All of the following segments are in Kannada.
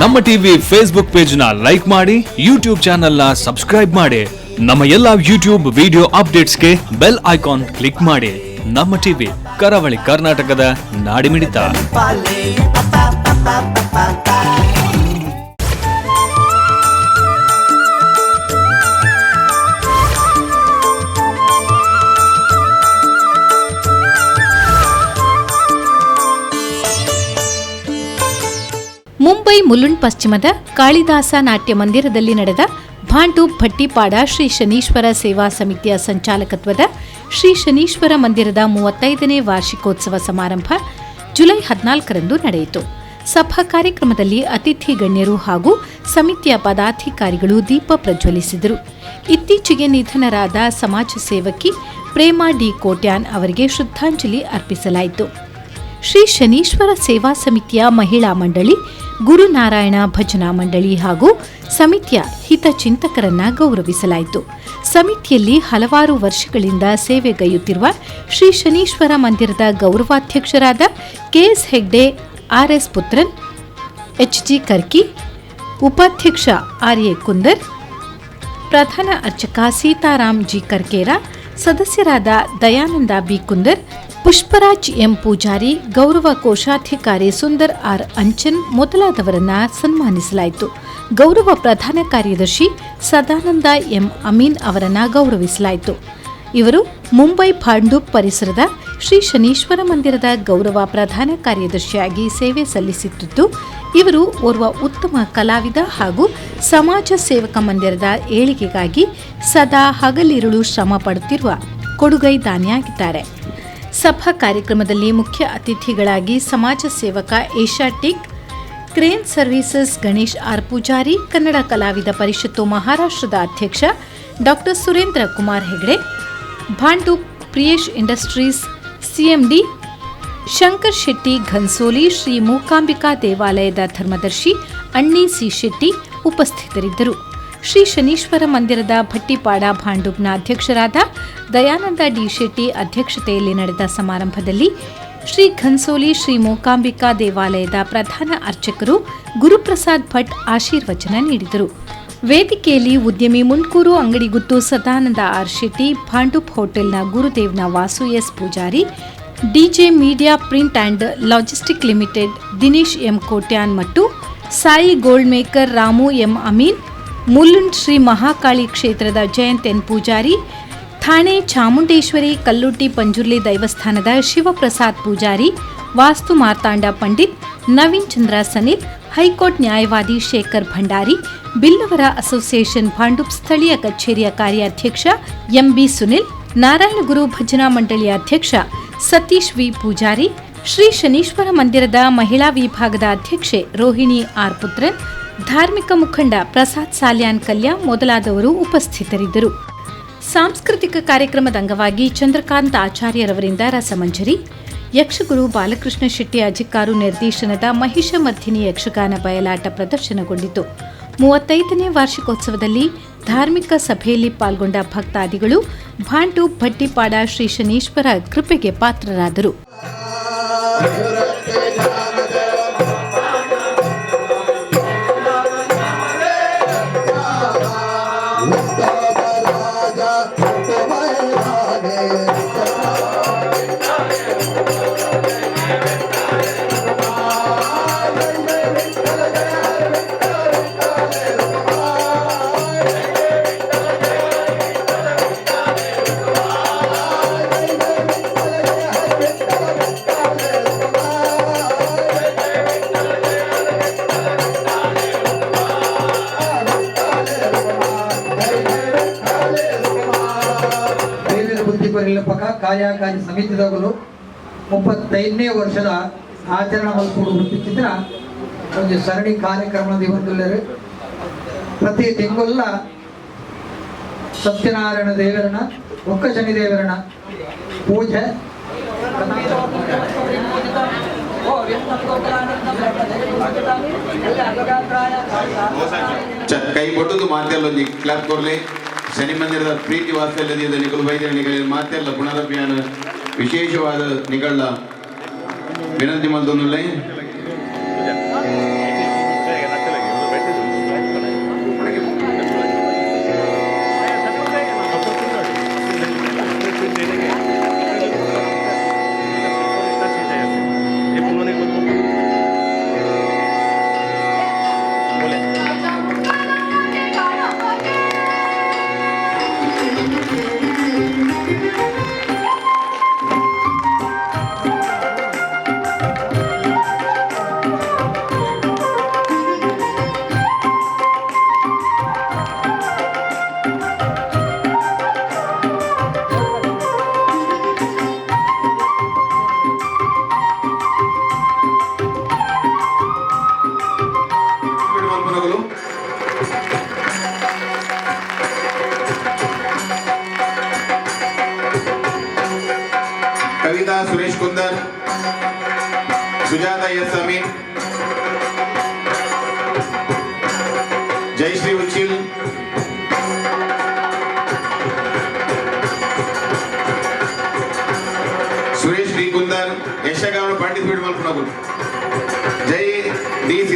ನಮ್ಮ ಟಿವಿ ಫೇಸ್ಬುಕ್ ಪೇಜ್ ನ ಲೈಕ್ ಮಾಡಿ, ಯೂಟ್ಯೂಬ್ ಚಾನೆಲ್ ನ ಸಬ್ಸ್ಕ್ರೈಬ್ ಮಾಡಿ. ನಮ್ಮ ಎಲ್ಲಾ ಯೂಟ್ಯೂಬ್ ವಿಡಿಯೋ ಅಪ್ಡೇಟ್ಸ್ಗೆ ಬೆಲ್ ಐಕಾನ್ ಕ್ಲಿಕ್ ಮಾಡಿ. ನಮ್ಮ ಟಿವಿ ಕರಾವಳಿ ಕರ್ನಾಟಕದ ನಾಡಿಮಿಡಿತ. ಮುಂಬೈ ಮುಲುಂಡ್ ಪಶ್ಚಿಮದ ಕಾಳಿದಾಸ ನಾಟ್ಯ ಮಂದಿರದಲ್ಲಿ ನಡೆದ ಭಾಂಡೂಪ್ ಭಟ್ಟಿಪಾಡ ಶ್ರೀ ಶನೀಶ್ವರ ಸೇವಾ ಸಮಿತಿಯ ಸಂಚಾಲಕತ್ವದ ಶ್ರೀ ಶನೀಶ್ವರ ಮಂದಿರದ 35ನೇ ವಾರ್ಷಿಕೋತ್ಸವ ಸಮಾರಂಭ ಜುಲೈ 14ರಂದು ನಡೆಯಿತು. ಸಭಾ ಕಾರ್ಯಕ್ರಮದಲ್ಲಿ ಅತಿಥಿ ಗಣ್ಯರು ಹಾಗೂ ಸಮಿತಿಯ ಪದಾಧಿಕಾರಿಗಳು ದೀಪ ಪ್ರಜ್ವಲಿಸಿದರು. ಇತ್ತೀಚೆಗೆ ನಿಧನರಾದ ಸಮಾಜ ಸೇವಕಿ ಪ್ರೇಮಾ ಡಿ ಕೋಟ್ಯಾನ್ ಅವರಿಗೆ ಶ್ರದ್ಧಾಂಜಲಿ ಅರ್ಪಿಸಲಾಯಿತು. ಶ್ರೀ ಶನೀಶ್ವರ ಸೇವಾ ಸಮಿತಿಯ ಮಹಿಳಾ ಮಂಡಳಿ, ಗುರುನಾರಾಯಣ ಭಜನಾ ಮಂಡಳಿ ಹಾಗೂ ಸಮಿತಿಯ ಹಿತಚಿಂತಕರನ್ನ ಗೌರವಿಸಲಾಯಿತು. ಸಮಿತಿಯಲ್ಲಿ ಹಲವಾರು ವರ್ಷಗಳಿಂದ ಸೇವೆಗೈಯುತ್ತಿರುವ ಶ್ರೀ ಶನೀಶ್ವರ ಮಂದಿರದ ಗೌರವಾಧ್ಯಕ್ಷರಾದ KS Hegde, RS Puthran, HG Karki, ಉಪಾಧ್ಯಕ್ಷ ಆರ್ಎ ಕುಂದರ್, ಪ್ರಧಾನ ಅರ್ಚಕ ಸೀತಾರಾಮ್ ಜಿ ಕರ್ಕೇರ, ಸದಸ್ಯರಾದ ದಯಾನಂದ ಬಿ ಕುಂದರ್, ಪುಷ್ಪರಾಜ್ ಎಂ ಪೂಜಾರಿ, ಗೌರವ ಕೋಶಾಧಿಕಾರಿ ಸುಂದರ್ ಆರ್ ಅಂಚನ್ ಮೊದಲಾದವರನ್ನ ಸನ್ಮಾನಿಸಲಾಯಿತು. ಗೌರವ ಪ್ರಧಾನ ಕಾರ್ಯದರ್ಶಿ ಸದಾನಂದ ಎಂ ಅಮೀನ್ ಅವರನ್ನ ಗೌರವಿಸಲಾಯಿತು. ಇವರು ಮುಂಬೈ ಭಾಂಡೂಪ್ ಪರಿಸರದ ಶ್ರೀ ಶನೀಶ್ವರ ಮಂದಿರದ ಗೌರವ ಪ್ರಧಾನ ಕಾರ್ಯದರ್ಶಿಯಾಗಿ ಸೇವೆ ಸಲ್ಲಿಸುತ್ತಿದ್ದು, ಇವರು ಓರ್ವ ಉತ್ತಮ ಕಲಾವಿದ ಹಾಗೂ ಸಮಾಜ ಸೇವಕ ಮಂದಿರದ ಏಳಿಗೆಗಾಗಿ ಸದಾ ಹಗಲಿರುಳು ಶ್ರಮ ಪಡುತ್ತಿರುವ ಕೊಡುಗೈದಾನಿಯಾಗಿದ್ದಾರೆ. ಸಭಾ ಕಾರ್ಯಕ್ರಮದಲ್ಲಿ ಮುಖ್ಯ ಅತಿಥಿಗಳಾಗಿ ಸಮಾಜ ಸೇವಕ Asiatic crane services Ganesh R Poojary, Kannada ಕಲಾವಿದ ಪರಿಷತ್ತು ಮಹಾರಾಷ್ಟ್ರದ ಅಧ್ಯಕ್ಷ Dr Surendra Kumar Hegde, Bhandup Priyesh industries CMD Shankar Shetty Ghansoli, Shri Mookambika ದೇವಾಲಯದ ಧರ್ಮದರ್ಶಿ ಅಣ್ಣಿ ಸಿ ಶೆಟ್ಟಿ ಉಪಸ್ಥಿತರಿದ್ದರು. ಶ್ರೀ ಶನೀಶ್ವರ ಮಂದಿರದ ಭಟ್ಟಿಪಾಡ ಭಾಂಡೂಪ್ನ ಅಧ್ಯಕ್ಷರಾದ ದಯಾನಂದ ಡಿ ಶೆಟ್ಟಿ ಅಧ್ಯಕ್ಷತೆಯಲ್ಲಿ ನಡೆದ ಸಮಾರಂಭದಲ್ಲಿ ಶ್ರೀ ಘನ್ಸೋಲಿ ಶ್ರೀ ಮೂಕಾಂಬಿಕಾ ದೇವಾಲಯದ ಪ್ರಧಾನ ಅರ್ಚಕರು ಗುರುಪ್ರಸಾದ್ ಭಟ್ ಆಶೀರ್ವಚನ ನೀಡಿದರು. ವೇದಿಕೆಯಲ್ಲಿ ಉದ್ಯಮಿ ಮುಂಡ್ಕೂರು ಅಂಗಡಿಗುತ್ತು ಸದಾನಂದ ಆರ್ ಶೆಟ್ಟಿ, ಭಾಂಡೂಪ್ ಹೋಟೆಲ್ನ ಗುರುದೇವ್ನ Vasu S Poojary, DJ Media Print and Logistic Limited Dinesh M Kotian ಮತ್ತು Sai Gold Maker Ramu M Amin, Mulund Shri Mahakali ಕ್ಷೇತ್ರದ ಜಯಂತ್ ಎನ್ ಪೂಜಾರಿ, ಥಾಣೆ ಚಾಮುಂಡೇಶ್ವರಿ ಕಲ್ಲುಟ್ಟಿ ಪಂಜುರ್ಲಿ ದೈವಸ್ಥಾನದ ಶಿವಪ್ರಸಾದ್ ಪೂಜಾರಿ, ವಾಸ್ತು ಮಾರ್ತಾಂಡ ಪಂಡಿತ್, ನವೀನ್ ಚಂದ್ರ ಸನಿಲ್, ಹೈಕೋರ್ಟ್ ನ್ಯಾಯವಾದಿ ಶೇಖರ್ ಭಂಡಾರಿ, ಬಿಲ್ಲವರ ಅಸೋಸಿಯೇಷನ್ ಭಾಂಡೂಪ್ ಸ್ಥಳೀಯ ಕಚೇರಿಯ ಕಾರ್ಯಾಧ್ಯಕ್ಷ ಎಂಬಿ ಸುನಿಲ್, ನಾರಾಯಣಗುರು ಭಜನಾ ಮಂಡಳಿಯ ಅಧ್ಯಕ್ಷ ಸತೀಶ್ ವಿ ಪೂಜಾರಿ, ಶ್ರೀ ಶನೀಶ್ವರ ಮಂದಿರದ ಮಹಿಳಾ ವಿಭಾಗದ ಅಧ್ಯಕ್ಷೆ ರೋಹಿಣಿ ಆರ್ ಪುತ್ರನ್, ಧಾರ್ಮಿಕ ಮುಖಂಡ ಪ್ರಸಾದ್ ಸಾಲ್ಯಾನ್ ಕಲ್ಯ ಮೊದಲಾದವರು ಉಪಸ್ಥಿತರಿದ್ದರು. ಸಾಂಸ್ಕೃತಿಕ ಕಾರ್ಯಕ್ರಮದ ಅಂಗವಾಗಿ ಚಂದ್ರಕಾಂತ್ ಆಚಾರ್ಯರವರಿಂದ ರಸಮಂಜರಿ, ಯಕ್ಷಗುರು ಬಾಲಕೃಷ್ಣ ಶೆಟ್ಟಿ ಅಜಿಕಾರು ನಿರ್ದೇಶನದ ಮಹಿಷಮರ್ಧಿನಿ ಯಕ್ಷಗಾನ ಬಯಲಾಟ ಪ್ರದರ್ಶನಗೊಂಡಿತು. 35ನೇ ವಾರ್ಷಿಕೋತ್ಸವದಲ್ಲಿ ಧಾರ್ಮಿಕ ಸಭೆಯಲ್ಲಿ ಪಾಲ್ಗೊಂಡ ಭಕ್ತಾದಿಗಳು ಭಾಂಡೂಪ್ ಭಟ್ಟಿಪಾಡ ಶ್ರೀ ಶನೀಶ್ವರ ಕೃಪೆಗೆ ಪಾತ್ರರಾದರು. ಕಾರ್ಯಕಾರಿ ಸಮಿತಿದವರು 35ನೇ ವರ್ಷದ ಆಚರಣೆ ಮಲ್ಪಡುತ್ತಿದ್ದ ಒಂದು ಸರಣಿ ಕಾರ್ಯಕ್ರಮದ ಇವತ್ತುಳ್ಳರು. ಪ್ರತಿ ತಿಂಗಳ ಸತ್ಯನಾರಾಯಣ ದೇವರನ ಒಕ್ಕ ಶನಿ ದೇವರನ ಪೂಜೆ ಕೈ ಕೊಟ್ಟದ್ದು ಮಾತೆಲ್ಲ ಕ್ಲಾಪ್ ಕೊರ್ಲಿ. ಶನಿ ಮಂದಿರದ ಪ್ರೀತಿ ವಾತ್ಸಲ್ಯದಿಂದ ನಿಗಳು ವೈದ್ಯರಿಗೆ ಮಾತೆಲ್ಲ ಪುನರಭಿಯಾನ ವಿಶೇಷವಾದ ನಿಗಳ ವಿನಂತಿ ಮಂದೊಂದುಲ್ಲೈ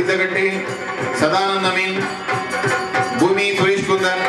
ಬಿದ್ದಗಟ್ಟಿ, ಸದಾನಂದ ಮೀನ್, ಭೂಮಿ ಸುರೇಶ್ ಕುಂದರ್,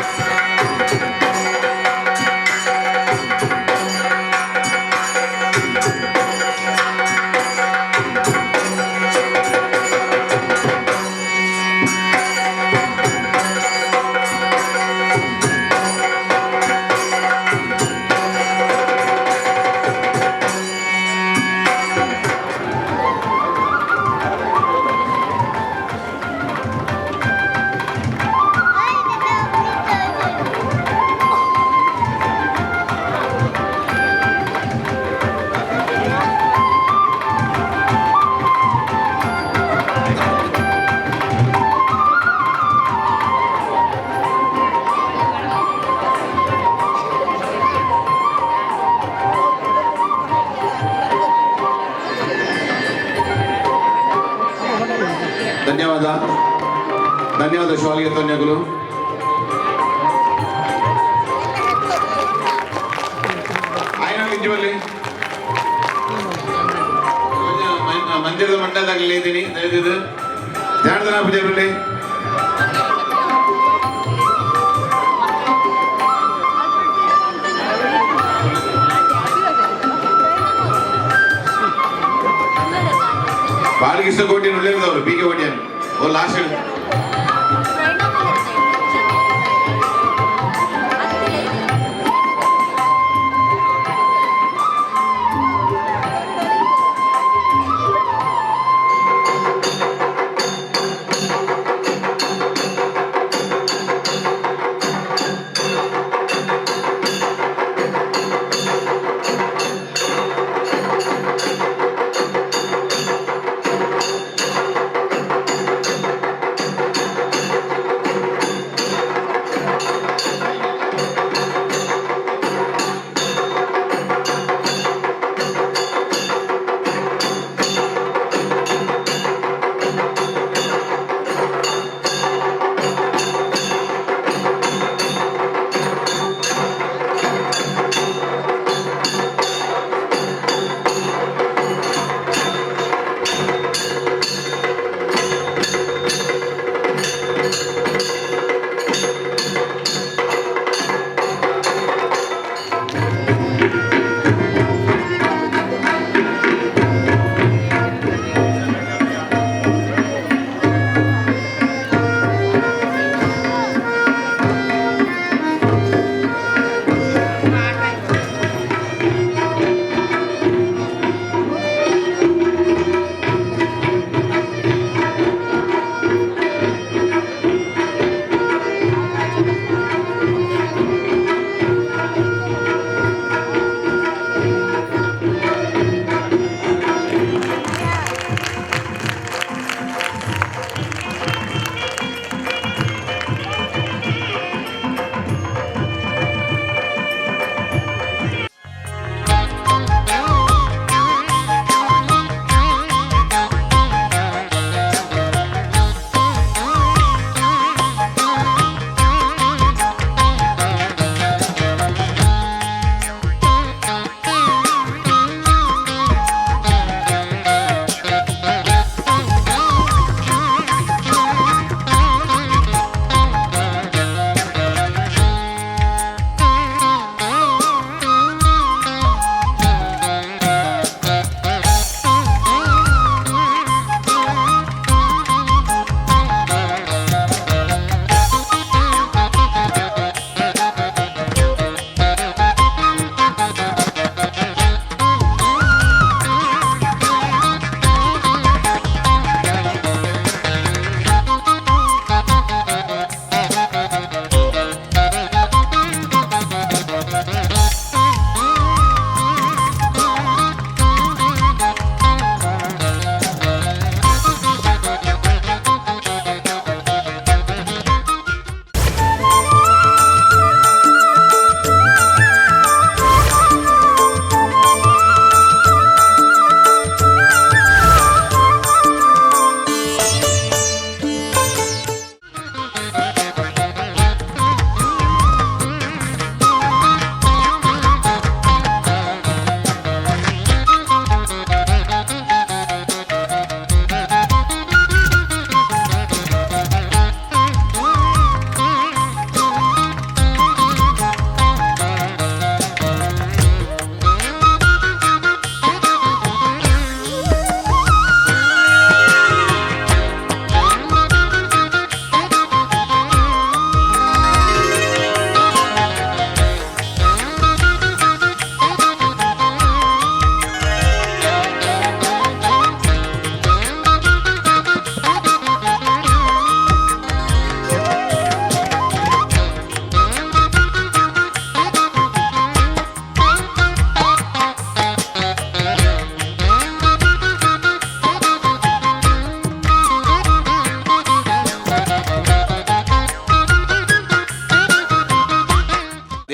ಧನ್ಯವಾದ. ಧನ್ಯವಾದ ಶಾಲೆಗೆ ಧನ್ಯಗಳು. ಆಯ್ನ ನಿಜವಲ್ಲಿ ಮಂದಿರದ ಮಂಡಲದಲ್ಲಿ ಇದ್ದೀನಿ. ದಯವಿಟ್ಟು ಧ್ಯಾನದ ಪೂಜೆಯಲ್ಲಿ ಬಾಲಕೃಷ್ಣ ಕೋಟಿ ಉಳ್ಳಿರೋದವ್ರು ಬಿ ಕೆ ಕೋಟಿಯನ್ನು ಓ ಲಾಸ್ಟ್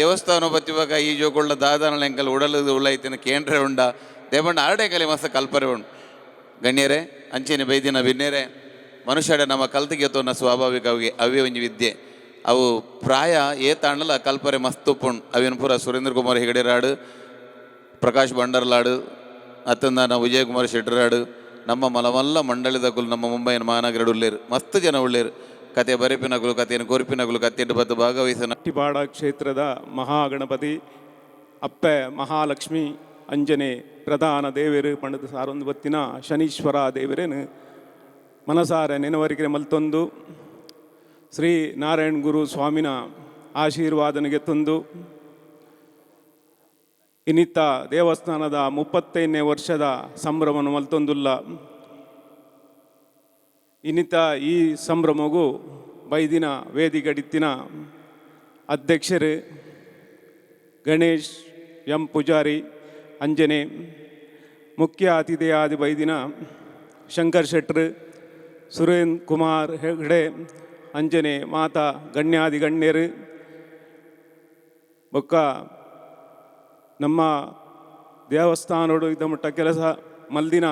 ದೇವಸ್ಥಾನ ಬತ್ತಿವಾಗ ಈ ಜೋಗುಳ್ಳ ದಾದಾನ ಎಂಕಲ್ ಉಡಲದು ಉಳ್ಳೈತಿನ ಕೇಂದ್ರ ಉಂಡ ದೇವಣ್ಣ ಆರಡೆ ಕಲೆ ಮಸ್ತ ಕಲ್ಪರೆ ಉಂಡು ಗಣ್ಯರೇ ಅಂಚೆನೆ ಬೈದಿನ ಬಿನ್ನೇರೆ ಮನುಷ್ಯಡ ನಮ್ಮ ಕಲ್ತಿಗೆ ತೋನ ಸ್ವಾಭಾವಿಕವಾಗಿ ಅವೇ ಒಂಜಿ ವಿದ್ಯೆ ಅವು ಪ್ರಾಯ ಏತಾಂಡಲ ಕಲ್ಪರೆ ಮಸ್ತ್ ಉಪ್ಪುಂಡು ಅವೇನು ಪೂರ ಸುರೇಂದ್ರ ಕುಮಾರ್ ಹೆಗಡೆರಾಡು ಪ್ರಕಾಶ್ ಬಂಡರ್ಲಾಡು ಅತ್ತಂದ ವಿಜಯಕುಮಾರ್ ಶೆಟ್ಟರಾಡು ನಮ್ಮ ಮಲಮಲ್ಲ ಮಂಡಳಿದಗುಲು ನಮ್ಮ ಮುಂಬೈನ ಮಹಾನಗರ ಉಳ್ಳೇರು ಮಸ್ತ್ ಜನ ಉಳ್ಳೇರು ಕತೆ ಬರೆಪಿನಗುಲು ಕಥೆಯನ್ನು ಕೊರಿಪಿನಗುಲು ಕತ್ತೆಟ್ಟು ಬತ್ತು ಭಾಗವಹಿಸಿನ ಟಿಪಾಡ ಕ್ಷೇತ್ರದ ಮಹಾಗಣಪತಿ ಅಪ್ಪೆ ಮಹಾಲಕ್ಷ್ಮಿ ಅಂಜನೆ ಪ್ರಧಾನ ದೇವರು ಪಂಡದ ಸಾರೊಂದು ಬತ್ತಿನ ಶನೀಶ್ವರ ದೇವರೇನು ಮನಸಾರೆ ನೆನವರಿಕೆ ಮಲ್ತೊಂದು ಶ್ರೀ ನಾರಾಯಣ ಗುರು ಸ್ವಾಮಿನ ಆಶೀರ್ವಾದನಿಗೆ ತಂದು ಇನ್ನಿತ್ತ ದೇವಸ್ಥಾನದ 35ನೇ ವರ್ಷದ ಸಂಭ್ರಮವನ್ನು ಮಲ್ತೊಂದುಲ್ಲ ಇನ್ನಿತ್ತ ಈ ಸಂಭ್ರಮಗೂ ಬೈದಿನ ವೇದಿಗಡಿತ್ತಿನ ಅಧ್ಯಕ್ಷರು ಗಣೇಶ್ ಎಂ ಪೂಜಾರಿ ಅಂಜನೆ ಮುಖ್ಯ ಅತಿಥಿಯಾದಿ ಬೈದಿನ ಶಂಕರ್ ಶೆಟ್ರು ಸುರೇಂದ್ರ ಕುಮಾರ್ ಹೆಗಡೆ ಅಂಜನೆ ಮಾತಾ ಗಣ್ಯಾದಿ ಗಣ್ಯರು ಬೊಕ್ಕ ನಮ್ಮ ದೇವಸ್ಥಾನೋಡು ಇದ್ದ ಮಟ್ಟ ಕೆಲಸ ಮಲ್ದಿನ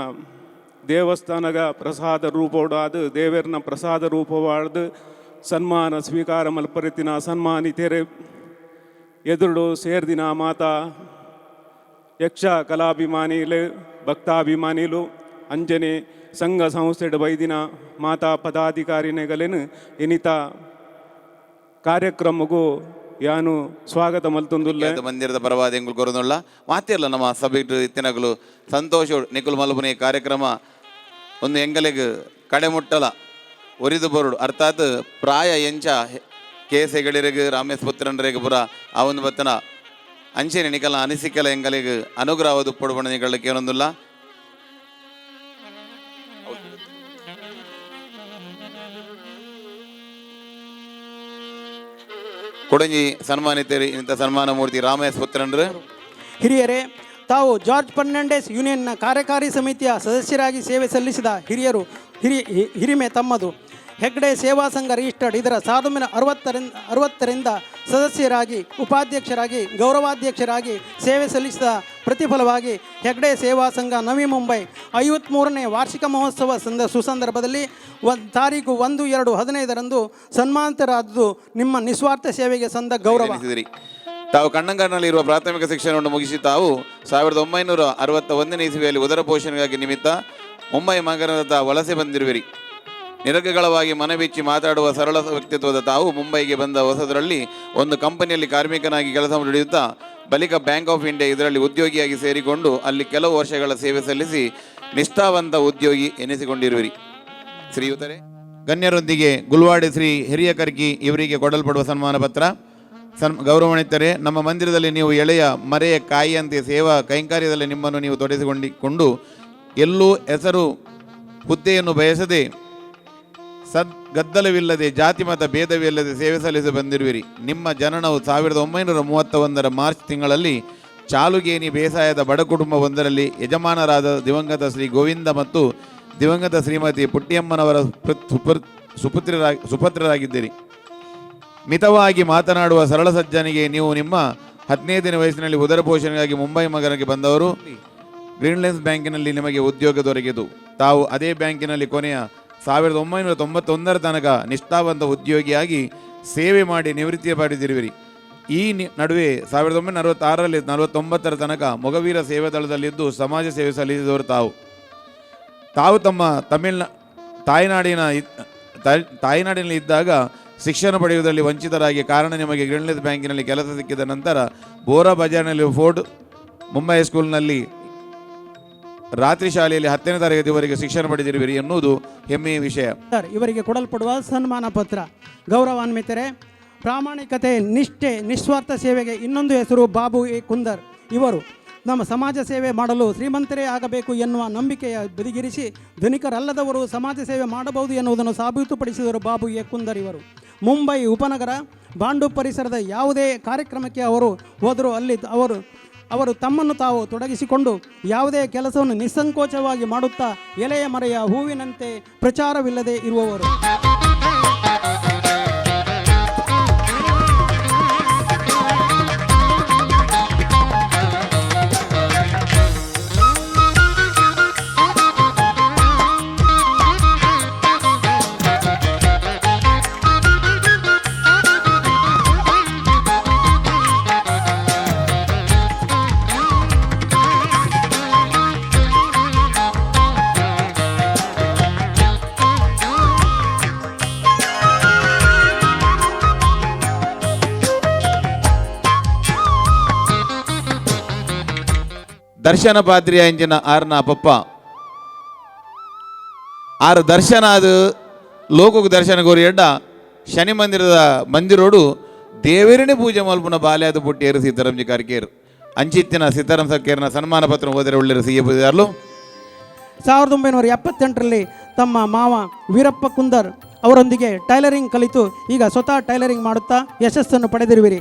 ದೇವಸ್ಥಾನಗ ಪ್ರಸಾದ ರೂಪೋಡಾದು ದೇವರನ ಪ್ರಸಾದ ರೂಪವಾಡ್ದು ಸನ್ಮಾನ ಸ್ವೀಕಾರ ಮಲ್ಪರಿತಿನ ಸನ್ಮಾನಿತರೆ ಎದುರು ಸೇರ್ದಿನ ಮಾತಾ ಯಕ್ಷ ಕಲಾಭಿಮಾನಿಲು ಭಕ್ತಾಭಿಮಾನಿಲು ಅಂಜನೆ ಸಂಘ ಸಂಸ್ಥೆಡ್ ಬೈದಿನ ಮಾತಾ ಪದಾಧಿಕಾರಿನೆಗಲೇನು ಇನ್ನಿತ ಕಾರ್ಯಕ್ರಮಗೂ ಯಾನು ಸ್ವಾಗತ ಮಲ್ತೊಂದುಲ್ಲ ಮಂದಿರದ ಪರವಾದ ಎಂಗುಲು ಕೊರೊಂದುಲ್ಲ ಮಾತಿರಲ್ಲ ನಮ್ಮ ಸಬ್ಜೆಕ್ಟ್ ಇತ್ತಿನಗಳು ಸಂತೋಷ ನಿಕುಲ್ ಮಲ್ಪುನೆ ಕಾರ್ಯಕ್ರಮ ಒಂದು ಎಂಗಲೆಗ್ ಕಡೆಮುಟ್ಟಲ ಒರಿದು ಬರುಡು ಅರ್ಥಾತ್ ಪ್ರಾಯ ಎಂಚ ಕೇಸ್ ಹೆಗಡಿರೆಗ್ ರಾಮೇಶ್ ಪುತ್ರನ್ರೆಗ್ ಪುರ ಆ ಒಂದು ಬತ್ತನ ಅಂಚೆನೆ ನಿಕಲ ಅನಿಸಿಕೆಲ ಎಂಗಲೆಗ್ ಅನುಗ್ರಹವಾದ ಪಡುಬಣ ನಿಗಳಕ್ಕೆ ಏನೊಂದಿಲ್ಲ ಕೊಡಂಜಿ ಸನ್ಮಾನಿತರು ಇಂಥ ಸನ್ಮಾನ ಮೂರ್ತಿ ರಾಮೇಶ್ ಪುತ್ರನ್ರು ಹಿರಿಯರೇ, ತಾವು ಜಾರ್ಜ್ ಫರ್ನಾಂಡಿಸ್ ಯೂನಿಯನ್ನ ಕಾರ್ಯಕಾರಿ ಸಮಿತಿಯ ಸದಸ್ಯರಾಗಿ ಸೇವೆ ಸಲ್ಲಿಸಿದ ಹಿರಿಮೆ ತಮ್ಮದು. ಹೆಗ್ಡೆ ಸೇವಾ ಸಂಘ ರಿಜಿಸ್ಟರ್ಡ್ ಇದರ 1960ರಿಂದ ಸದಸ್ಯರಾಗಿ ಉಪಾಧ್ಯಕ್ಷರಾಗಿ ಗೌರವಾಧ್ಯಕ್ಷರಾಗಿ ಸೇವೆ ಸಲ್ಲಿಸಿದ ಪ್ರತಿಫಲವಾಗಿ ಹೆಗ್ಡೆ ಸೇವಾ ಸಂಘ ನವಿ ಮುಂಬೈ 53ನೇ ವಾರ್ಷಿಕ ಮಹೋತ್ಸವ ಸುಸಂದರ್ಭದಲ್ಲಿ ತಾರೀಕು 1/2/15 ಸನ್ಮಾನಿತರಾದುದು ನಿಮ್ಮ ನಿಸ್ವಾರ್ಥ ಸೇವೆಗೆ ಸಂದ ಗೌರವ. ತಾವು ಕಣ್ಣಂಗಾರಿನಲ್ಲಿರುವ ಪ್ರಾಥಮಿಕ ಶಿಕ್ಷಣವನ್ನು ಮುಗಿಸಿ ತಾವು 1961ನೇ ಇಸವಿಯಲ್ಲಿ ಉದರ ಪೋಷಣೆಗಾಗಿ ನಿಮಿತ್ತ ಮುಂಬೈ ನಗರದ ವಲಸೆ ಬಂದಿರುವಿರಿ. ನಿರರ್ಗಳವಾಗಿ ಮನಬಿಚ್ಚಿ ಮಾತಾಡುವ ಸರಳ ವ್ಯಕ್ತಿತ್ವದ ತಾವು ಮುಂಬೈಗೆ ಬಂದ ಹೊಸದರಲ್ಲಿ ಒಂದು ಕಂಪನಿಯಲ್ಲಿ ಕಾರ್ಮಿಕನಾಗಿ ಕೆಲಸ ನಡೆಯುತ್ತಾ ಬಳಿಕ ಬ್ಯಾಂಕ್ ಆಫ್ ಇಂಡಿಯಾ ಇದರಲ್ಲಿ ಉದ್ಯೋಗಿಯಾಗಿ ಸೇರಿಕೊಂಡು ಅಲ್ಲಿ ಕೆಲವು ವರ್ಷಗಳ ಸೇವೆ ಸಲ್ಲಿಸಿ ನಿಷ್ಠಾವಂತ ಉದ್ಯೋಗಿ ಎನಿಸಿಕೊಂಡಿರುವಿರಿ. ಶ್ರೀಯುತರೇ, ಗಣ್ಯರೊಂದಿಗೆ ಗುಲ್ವಾಡಿ ಶ್ರೀ ಹಿರಿಯಕರ್ಕಿ ಇವರಿಗೆ ಕೊಡಲ್ಪಡುವ ಸನ್ಮಾನ ಪತ್ರ. ಗೌರವಾನ್ವಿತರೇ, ನಮ್ಮ ಮಂದಿರದಲ್ಲಿ ನೀವು ಎಳೆಯ ಮರೆಯ ಕಾಯಿಯಂತೆ ಸೇವಾ ಕೈಂಕರ್ಯದಲ್ಲಿ ನಿಮ್ಮನ್ನು ನೀವು ತೊಡಗಿಸಿಕೊಂಡು ಎಲ್ಲೂ ಹೆಸರು ಹುದ್ದೆಯನ್ನು ಬಯಸದೆ ಗದ್ದಲವಿಲ್ಲದೆ ಜಾತಿ ಮತ ಭೇದವಿಲ್ಲದೆ ಸೇವೆ ಸಲ್ಲಿಸಿ ಬಂದಿರುವಿರಿ. ನಿಮ್ಮ ಜನನವು 1931 ಮಾರ್ಚ್ ತಿಂಗಳಲ್ಲಿ ಚಾಲುಗೇನಿ ಬೇಸಾಯದ ಬಡ ಕುಟುಂಬವೊಂದರಲ್ಲಿ ಯಜಮಾನರಾದ ದಿವಂಗತ ಶ್ರೀ ಗೋವಿಂದ ಮತ್ತು ದಿವಂಗತ ಶ್ರೀಮತಿ ಪುಟ್ಟಿಯಮ್ಮನವರ ಸುಪುತ್ರರಾಗಿದ್ದೀರಿ. ಮಿತವಾಗಿ ಮಾತನಾಡುವ ಸರಳ ಸಜ್ಜನಿಗೆ ನೀವು ನಿಮ್ಮ 15ನೇ ವಯಸ್ಸಿನಲ್ಲಿ ಉದರ ಪೋಷಣೆಗಾಗಿ ಮುಂಬೈ ನಗರಕ್ಕೆ ಬಂದವರು. ಗ್ರೀನ್ಲ್ಯಾಂಡ್ಸ್ ಬ್ಯಾಂಕಿನಲ್ಲಿ ನಿಮಗೆ ಉದ್ಯೋಗ ದೊರಕಿತು. ತಾವು ಅದೇ ಬ್ಯಾಂಕಿನಲ್ಲಿ ಕೊನೆಯ 1991 ತನಕ ನಿಷ್ಠಾವಂತ ಉದ್ಯೋಗಿಯಾಗಿ ಸೇವೆ ಮಾಡಿ ನಿವೃತ್ತಿ ಪಡೆದಿರುವಿರಿ. ಈ ನಡುವೆ 1966ರಲ್ಲಿ 49 ತನಕ ಮೊಗವೀರ ಸೇವಾ ದಳದಲ್ಲಿದ್ದು ಸಮಾಜ ಸೇವೆ ಸಲ್ಲಿಸಿದವರು ತಾವು ತಮ್ಮ ತಾಯ್ನಾಡಿನಲ್ಲಿ ಇದ್ದಾಗ ಶಿಕ್ಷಣ ಪಡೆಯುವುದರಲ್ಲಿ ವಂಚಿತರಾಗಿ ಕಾರಣ ನಿಮಗೆ ಗ್ರೀನ್ಲ್ಯಾಂಡ್ಸ್ ಬ್ಯಾಂಕಿನಲ್ಲಿ ಕೆಲಸ ಸಿಕ್ಕಿದ ನಂತರ ಬೋರಾ ಬಜಾರ್ನಲ್ಲಿ ಫೋರ್ಡ್ ಮುಂಬೈ ಹೈಸ್ಕೂಲ್ನಲ್ಲಿ ರಾತ್ರಿ ಶಾಲೆಯಲ್ಲಿ 10ನೇ ತರಗತಿವರೆಗೆ ಶಿಕ್ಷಣ ಪಡೆದಿರುವಿರಿ ಎನ್ನುವುದು ಹೆಮ್ಮೆಯ ವಿಷಯ. ಇವರಿಗೆ ಕೊಡಲ್ಪಡುವ ಸನ್ಮಾನ ಪತ್ರ. ಗೌರವಾನ್ವಿತರೆ, ಪ್ರಾಮಾಣಿಕತೆ, ನಿಷ್ಠೆ, ನಿಸ್ವಾರ್ಥ ಸೇವೆಗೆ ಇನ್ನೊಂದು ಹೆಸರು ಬಾಬು ಎ ಕುಂದರ್. ಇವರು ನಮ್ಮ ಸಮಾಜ ಸೇವೆ ಮಾಡಲು ಶ್ರೀಮಂತರೇ ಆಗಬೇಕು ಎನ್ನುವ ನಂಬಿಕೆಯ ಬದಿಗಿರಿಸಿ ಧನಿಕರಲ್ಲದವರು ಸಮಾಜ ಸೇವೆ ಮಾಡಬಹುದು ಎನ್ನುವುದನ್ನು ಸಾಬೀತುಪಡಿಸಿದರು ಬಾಬು ಎ ಕುಂದರ್. ಇವರು ಮುಂಬೈ ಉಪನಗರ ಬಾಂಡು ಪರಿಸರದ ಯಾವುದೇ ಕಾರ್ಯಕ್ರಮಕ್ಕೆ ಅವರು ಹೋದರೂ ಅಲ್ಲಿ ಅವರು ತಮ್ಮನ್ನು ತಾವು ತೊಡಗಿಸಿಕೊಂಡು ಯಾವುದೇ ಕೆಲಸವನ್ನು ನಿಸ್ಸಂಕೋಚವಾಗಿ ಮಾಡುತ್ತಾ ಎಲೆಯ ಮರೆಯ ಹೂವಿನಂತೆ ಪ್ರಚಾರವಿಲ್ಲದೆ ಇರುವವರು. ದರ್ಶನ ಪಾತ್ರಿಯ ಇಂಚಿನ ಆರ್ನ ಪಪ್ಪ ಆರು ದರ್ಶನ ಅದು ಲೋಕಕ್ಕೆ ದರ್ಶನ ಗೋರಿ ಎಡ್ಡ ಶನಿ ಮಂದಿರದ ಮಂದಿರೋಡು ದೇವರಿನೇ ಪೂಜೆ ಮಲ್ಪುನ ಬಾಲ್ಯಾದ ಪುಟ್ಟಿಯರು ಸೀತಾರಾಮ್ಜಿ ಕಾರ್ಕೇರು ಅಂಚಿತ್ತಿನ ಸೀತಾರಾಮ್ ಸರ್ಕೇರ್ನ ಸನ್ಮಾನ ಪತ್ರ ಹೋದರೆ ಒಳ್ಳೆಯರು ಸಿ ಎ 1978ರಲ್ಲಿ ತಮ್ಮ ಮಾವ ವೀರಪ್ಪ ಕುಂದರ್ ಅವರೊಂದಿಗೆ ಟೈಲರಿಂಗ್ ಕಲಿತು ಈಗ ಸ್ವತಃ ಟೈಲರಿಂಗ್ ಮಾಡುತ್ತಾ ಯಶಸ್ಸನ್ನು ಪಡೆದಿರುವಿರಿ.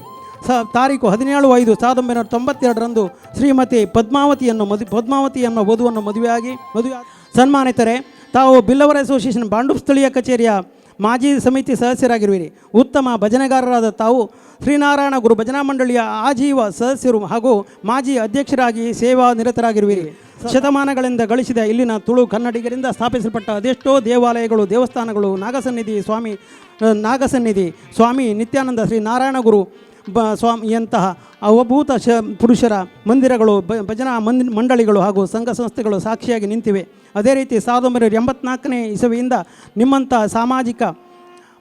ತಾರೀಕು 17/5/1992ರಂದು ಶ್ರೀಮತಿ ಪದ್ಮಾವತಿಯನ್ನು ವಧುವನ್ನು ಮದುವೆ ಸನ್ಮಾನಿತರೆ. ತಾವು ಬಿಲ್ಲವರ ಅಸೋಸಿಯೇಷನ್ ಬಾಂಡು ಸ್ಥಳೀಯ ಕಚೇರಿಯ ಮಾಜಿ ಸಮಿತಿ ಸದಸ್ಯರಾಗಿರುವಿರಿ. ಉತ್ತಮ ಭಜನೆಗಾರರಾದ ತಾವು ಶ್ರೀನಾರಾಯಣ ಗುರು ಭಜನಾ ಮಂಡಳಿಯ ಆಜೀವ ಸದಸ್ಯರು ಹಾಗೂ ಮಾಜಿ ಅಧ್ಯಕ್ಷರಾಗಿ ಸೇವಾ ನಿರತರಾಗಿರುವಿರಿ. ಶತಮಾನಗಳಿಂದ ಗಳಿಸಿದ ಇಲ್ಲಿನ ತುಳು ಕನ್ನಡಿಗರಿಂದ ಸ್ಥಾಪಿಸಲ್ಪಟ್ಟ ಅದೆಷ್ಟೋ ದೇವಾಲಯಗಳು, ದೇವಸ್ಥಾನಗಳು, ನಾಗಸನ್ನಿಧಿ ಸ್ವಾಮಿ ನಿತ್ಯಾನಂದ ಶ್ರೀ ನಾರಾಯಣ ಗುರು ಸ್ವಾಮಿಯಂತಹ ಅವಭೂತ ಪುರುಷರ ಮಂದಿರಗಳು, ಭಜನಾ ಮಂಡಳಿಗಳು ಹಾಗೂ ಸಂಘ ಸಂಸ್ಥೆಗಳು ಸಾಕ್ಷಿಯಾಗಿ ನಿಂತಿವೆ. ಅದೇ ರೀತಿ 1984ನೇ ಇಸವಿಯಿಂದ ನಿಮ್ಮಂಥ ಸಾಮಾಜಿಕ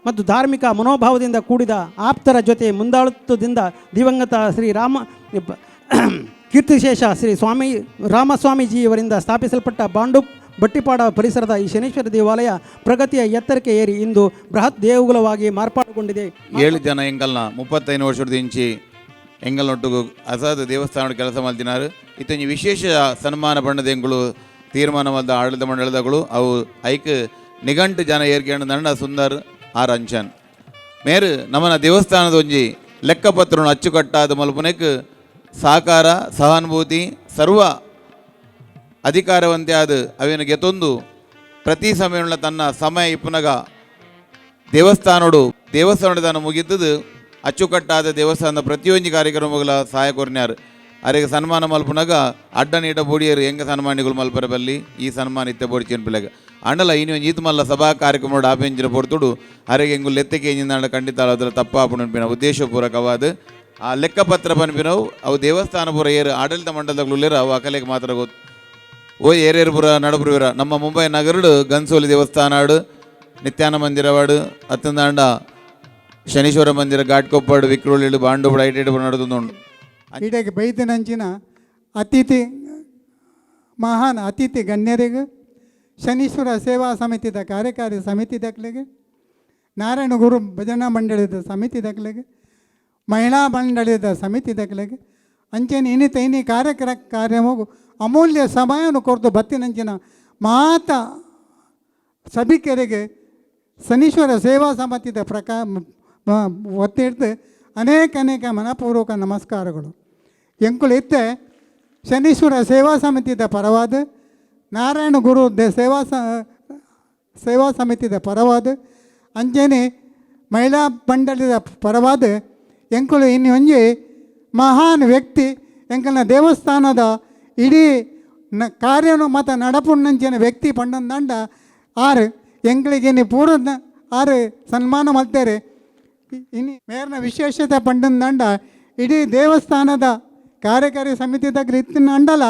ಮತ್ತು ಧಾರ್ಮಿಕ ಮನೋಭಾವದಿಂದ ಕೂಡಿದ ಆಪ್ತರ ಜೊತೆ ಮುಂದಾಳುತ್ವದಿಂದ ದಿವಂಗತ ಕೀರ್ತಿಶೇಷ ಶ್ರೀ ಸ್ವಾಮಿ ರಾಮಸ್ವಾಮೀಜಿಯವರಿಂದ ಸ್ಥಾಪಿಸಲ್ಪಟ್ಟ ಬಾಂಡು ಬಟ್ಟಿಪಾಡ ಪರಿಸರದ ಈ ಶನೀಶ್ವರ ದೇವಾಲಯ ಪ್ರಗತಿಯ ಎತ್ತರಕ್ಕೆ ಏರಿ ಇಂದು ಬೃಹತ್ ದೇಗುಲವಾಗಿ ಮಾರ್ಪಾಡುಗೊಂಡಿದೆ. 7 ಜನ ಎಂಗಲ್ನ 35 ವರ್ಷದ ಇಂಚಿ ಎಂಗಲ್ನೊಟ್ಟಿಗೂ ಅಸಾದ ದೇವಸ್ಥಾನ ಕೆಲಸ ಮಾಡ್ತಿನಾರು. ಇತ್ತೊಂದು ವಿಶೇಷ ಸನ್ಮಾನ ಬಣ್ಣದ ಎಂಗಳು ತೀರ್ಮಾನವಾದ ಆಡಳಿತ ಮಂಡಳದಗಳು ಅವು ಐಕ್ ನಿಘಂಟು ಜನ ಏರ್ಕೊಂಡು ದಂಡ ಸುಂದರ್ ಆರ್ ಅಂಚನ್ ಮೇರು ನಮ್ಮನ ದೇವಸ್ಥಾನದ ಒಂಜಿ ಲೆಕ್ಕಪತ್ರ ಅಚ್ಚುಕಟ್ಟಾದ ಮಲ್ಪನೆಕ್ ಸಹಕಾರ ಸಹಾನುಭೂತಿ ಸರ್ವ ಅಧಿಕಾರವಂತೆ ಆದ ಅವೇನು ಗೆತ್ತೊಂದು ಪ್ರತಿ ಸಮಯಗಳ ತನ್ನ ಸಮಯ ಇಪ್ಪುನಗ ದೇವಸ್ಥಾನದ ಮುಗಿತದು ಅಚ್ಚುಕಟ್ಟಾದ ದೇವಸ್ಥಾನದ ಪ್ರತಿಯೊಂದು ಕಾರ್ಯಕ್ರಮಗಳ ಸಹಾಯ ಕೊರ್ನ್ಯಾರು. ಅವರಿಗೆ ಸನ್ಮಾನ ಮಲ್ಪುನಾಗ ಅಡ್ಡ ನೀಟ ಬೋಡಿಯರು ಹೆಂಗೆ ಸನ್ಮಾನಿಗಳು ಮಲ್ಪರ ಬಲ್ಲಿ ಈ ಸನ್ಮಾನ ಇತ್ತೆ ಬೋಡಿ ಚೆನ್ಪಿಲಾಗ ಅಂಡಲ ಇನ್ನು ಈತ ಮಲ್ಲ ಸಭಾ ಕಾರ್ಯಕ್ರಮ ಆಪೆಂಜಿನ ಪೊರ್ತುಡು ಅವರಿಗೆ ಹೆಂಗು ಲೆತ್ತಕ್ಕೆ ಎಂಜಿನ ಖಂಡಿತ ಅದರ ತಪ್ಪಾಪುನಪಿನ ಉದ್ದೇಶಪೂರ್ವಕವಾದ ಆ ಲೆಕ್ಕಪತ್ರ ಪನ್ಪಿನವು ಅವು ದೇವಸ್ಥಾನ ಪುರ ಏರು ಆಡಳಿತ ಮಂಡಲದಗಳಿರ ಅವು ಅಕಲೆಗೆ ಮಾತ್ರ ಗೊತ್ತು. ಏರೇರು ಪುರ ನಡಪುರವಿರ ನಮ್ಮ ಮುಂಬೈ ನಗರಡು ಗನ್ಸೋಲಿ ದೇವಸ್ಥಾನಾಡು ನಿತ್ಯಾನ ಮಂದಿರವಾಡು ಅತ್ತಂದಾಂಡ ಶನೀಶ್ವರ ಮಂದಿರ ಘಾಟ್ಕೊಪ್ಪಾಡು ವಿಕ್ರೋಳಿಡು ಬಾಂಡುಬುಡ ಐಟೇಡು ನಡೆದುಂಡು ಇಡೆಗೆ ಬೈದಿನಂಚಿನ ಮಹಾನ್ ಅತಿಥಿ ಗಣ್ಯರಿಗೆ ಶನೀಶ್ವರ ಸೇವಾ ಸಮಿತಿದ ಕಾರ್ಯಕಾರಿ ಸಮಿತಿ ದಕ್ಲೆಗೆ ನಾರಾಯಣ ಗುರು ಭಜನಾ ಮಂಡಳಿದ ಸಮಿತಿ ದಕ್ಲೆಗೆ ಮಹಿಳಾ ಮಂಡಳಿದ ಸಮಿತಿ ದಕ್ಲೆಗೆ ಅಂಚೆನ ಇನ್ನಿತ ಕಾರ್ಯಕ್ರಮವು ಅಮೂಲ್ಯ ಸಮಯವನ್ನು ಕೊರತು ಬತ್ತಿನಂಚಿನ ಮಾತ ಸಭಿಕರಿಗೆ ಶನೀಶ್ವರ ಸೇವಾ ಸಮಿತಿದ ಒತ್ತಿಡ್ದು ಅನೇಕ ಮನಪೂರ್ವಕ ನಮಸ್ಕಾರಗಳು. ಎಂಕುಳು ಇತ್ತೆ ಶನೀಶ್ವರ ಸೇವಾ ಸಮಿತಿದ ಪರವಾದ ನಾರಾಯಣ ಗುರು ಸೇವಾ ಸಮಿತಿದ ಪರವಾದ ಅಂಚನೆ ಮಹಿಳಾ ಮಂಡಳಿದ ಪರವಾದ ಎಂಕುಳು ಇನ್ನೊಂಜಿ ಮಹಾನ್ ವ್ಯಕ್ತಿ ಎಂಕಲ್ನ ದೇವಸ್ಥಾನದ ಇಡೀ ಕಾರ್ಯನು ಮತ್ತು ನಡಪುಣ್ಣಂಚಿನ ವ್ಯಕ್ತಿ ಪಂಡಂದಂಡ ಆರು ಎಂಕಳಿಗೆ ಪೂರ್ವ ಆರು ಸನ್ಮಾನ ಮಾಡ್ತಾರೆ. ಇನ್ನು ಮೇರ್ನ ವಿಶೇಷತೆ ಪಂಡಂದಂಡ ಇಡೀ ದೇವಸ್ಥಾನದ ಕಾರ್ಯಕಾರಿ ಸಮಿತಿ దగ్గర ಇತ್ತಿನ ಅಂಡಲ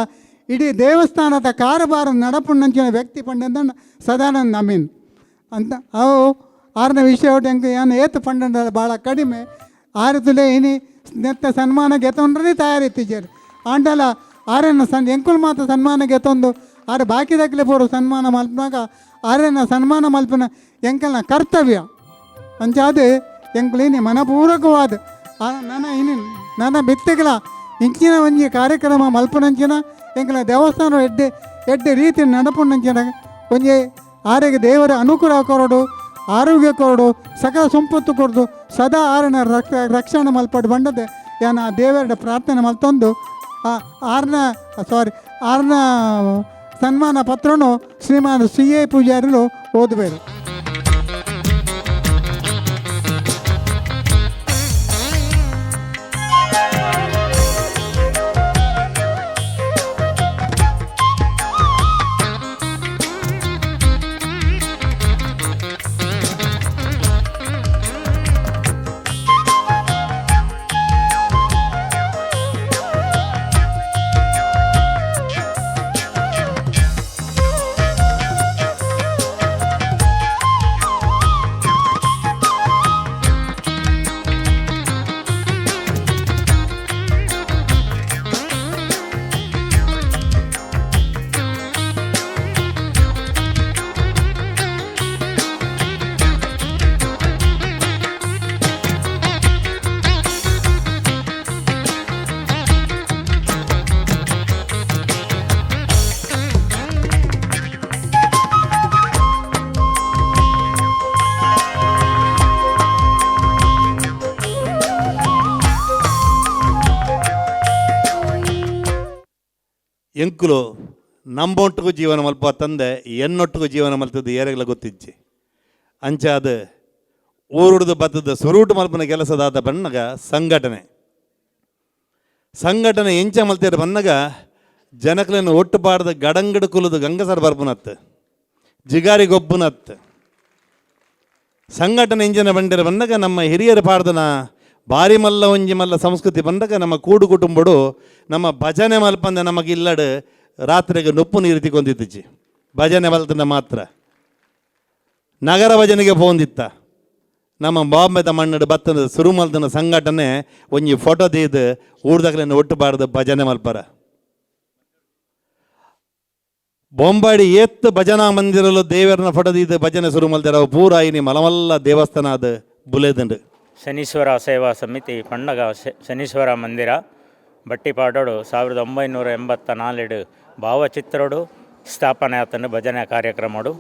ಇಡೀ ದೇವಸ್ಥಾನದ ಕಾರಬಾರ ನಡಪುಣ್ಣಂಚಿನ ವ್ಯಕ್ತಿ ಪಂಡಂದಂಡ ಸದಾನಂದ ಅಮೀನ್ ಅಂತ ಅವು ಆರನೇ ವಿಷಯ ಹೆಂಗೆ ಏನು ಏತು ಪಂಡ ಭಾಳ ಕಡಿಮೆ ಆರತುಲೆ ಇನಿ ನೆತ್ತ ಸನ್ಮಾನ ಗೆತ್ತೊಂಡ್ರೆ ತಯಾರಿತ್ತಿದ್ದಾರೆ ಆಂಡಲ ಆರೇನ ಎಂಕುಲು ಮಾತ್ರ ಸನ್ಮಾನ ಗೆತ್ತೊಂದು ಆರು ಬಾಕಿ ದಕ್ಕಲೆ ಪೂರ್ವ ಸನ್ಮಾನ ಮಲ್ಪಿನಾಗ ಆರೇನ ಸನ್ಮಾನ ಮಲ್ಪಿನ ಎಂಕಲ್ನ ಕರ್ತವ್ಯ ಅಂಚಾದ ಎಂಕುಲು ಇನಿ ಮನಪೂರ್ವಕವಾದ ನನ್ನ ಬೆತ್ತಗಳ ಇಂಚಿನ ಒಂಜಿ ಕಾರ್ಯಕ್ರಮ ಮಲ್ಪನಂಚಿನ ಎಂಕಲ ದೇವಸ್ಥಾನ ಎಡ್ಡೆ ರೀತಿ ನಡಪುಣ್ಣಂಚಿನ ಒಂಜಿ ಆರೆಗೆ ದೇವರ ಅನುಕೂಲ ಕೊರಡು ಆರೋಗ್ಯ ಕೊರಡು ಸಕಲ ಸಂಪತ್ತು ಕೊರಡು ಸದಾ ಆರನ ರಕ್ಷಣೆ ಮಲ್ಪಡು ಬಂಡದೆ ಯಾನ ದೇವರ ಪ್ರಾರ್ಥನೆ ಮಲ್ತೊಂದು ಆರನ ಸನ್ಮಾನ ಪತ್ರನು ಶ್ರೀಮಾನ್ CA ಪೂಜಾರಿಲು ಓದಬೇಕು. ಎಂಕುಲು ನಂಬೊಟ್ಟಿಗೂ ಜೀವನ ಮಲ್ಪ ತಂದೆ ಎನ್ನೊಟ್ಟಿಗೂ ಜೀವನ ಮಲ್ತದ್ದು ಏರೆಗಳ ಗೊತ್ತಿಜ್ಜಿ ಅಂಚ ಅದು ಊರುಡ್ದು ಬತ್ತದ ಸ್ವರೂಟ ಮಲ್ಪನ ಕೆಲಸದಾದ ಬಣ್ಣಗ ಸಂಘಟನೆ ಎಂಚ ಮಲ್ತಿರ ಬನ್ನಗ ಜನಕಲನ್ನು ಒಟ್ಟು ಪಾಡ್ದ ಗಡಂಗಡ ಕುಲದ ಗಂಗಸರ ಬರ್ಪುನತ್ ಜಿಗಾರಿ ಗೊಬ್ಬುನತ್ ಸಂಘಟನೆ ಎಂಜಿನ ಬಂಡಿರ ಬಂದಾಗ ನಮ್ಮ ಹಿರಿಯರ ಪಾಡ್ದನ ಭಾರಿ ಮಲ್ಲ ಒಂಜಿ ಮಲ್ಲ ಸಂಸ್ಕೃತಿ ಬಂದಾಗ ನಮ್ಮ ಕೂಡು ಕುಟುಂಬಡು ನಮ್ಮ ಭಜನೆ ಮಲ್ಪಂದ ನಮಗೆ ಇಲ್ಲಡು ರಾತ್ರಿಗೆ ನೊಪ್ಪು ನೀರು ತಿಕ್ಕೊಂದಿತ್ತಿಚ್ಚಿ ಭಜನೆ ಮಲ್ತನ ಮಾತ್ರ ನಗರ ಭಜನೆಗೆ ಪೋಂದಿತ್ತ ನಮ್ಮ ಬಾಂಬೆದ ಮಣ್ಣಡು ಬತ್ತದ ಸುರು ಮಲ್ತನ ಸಂಘಟನೆ ಒಂಜಿ ಫೋಟೋ ತೆಗೆದು ಊರ್ದಾಗಲನ್ನು ಒಟ್ಟು ಬಾರ್ದು ಭಜನೆ ಮಲ್ಪರ ಬೊಂಬಾಡಿ ಏತ್ತು ಭಜನಾ ಮಂದಿರಲು ದೇವರನ್ನ ಫೋಟೋ ತೆಗೆದು ಭಜನೆ ಸುರು ಮಲ್ತಾರ ಪೂರ ಇನಿ ಮಲಮಲ್ಲ ದೇವಸ್ಥಾನ ಅದು ಬುಲೆದಂಡು ಶನೀಶ್ವರ ಸೇವಾ ಸಮಿತಿ ಪಂಡಗ ಶನೀಶ್ವರ ಮಂದಿರ ಬಟ್ಟಿಪಾಡೋಡು 1984 ಭಾವಚಿತ್ರಡು ಸ್ಥಾಪನೆ ಆತಂಡು ಭಜನೆ ಕಾರ್ಯಕ್ರಮಡು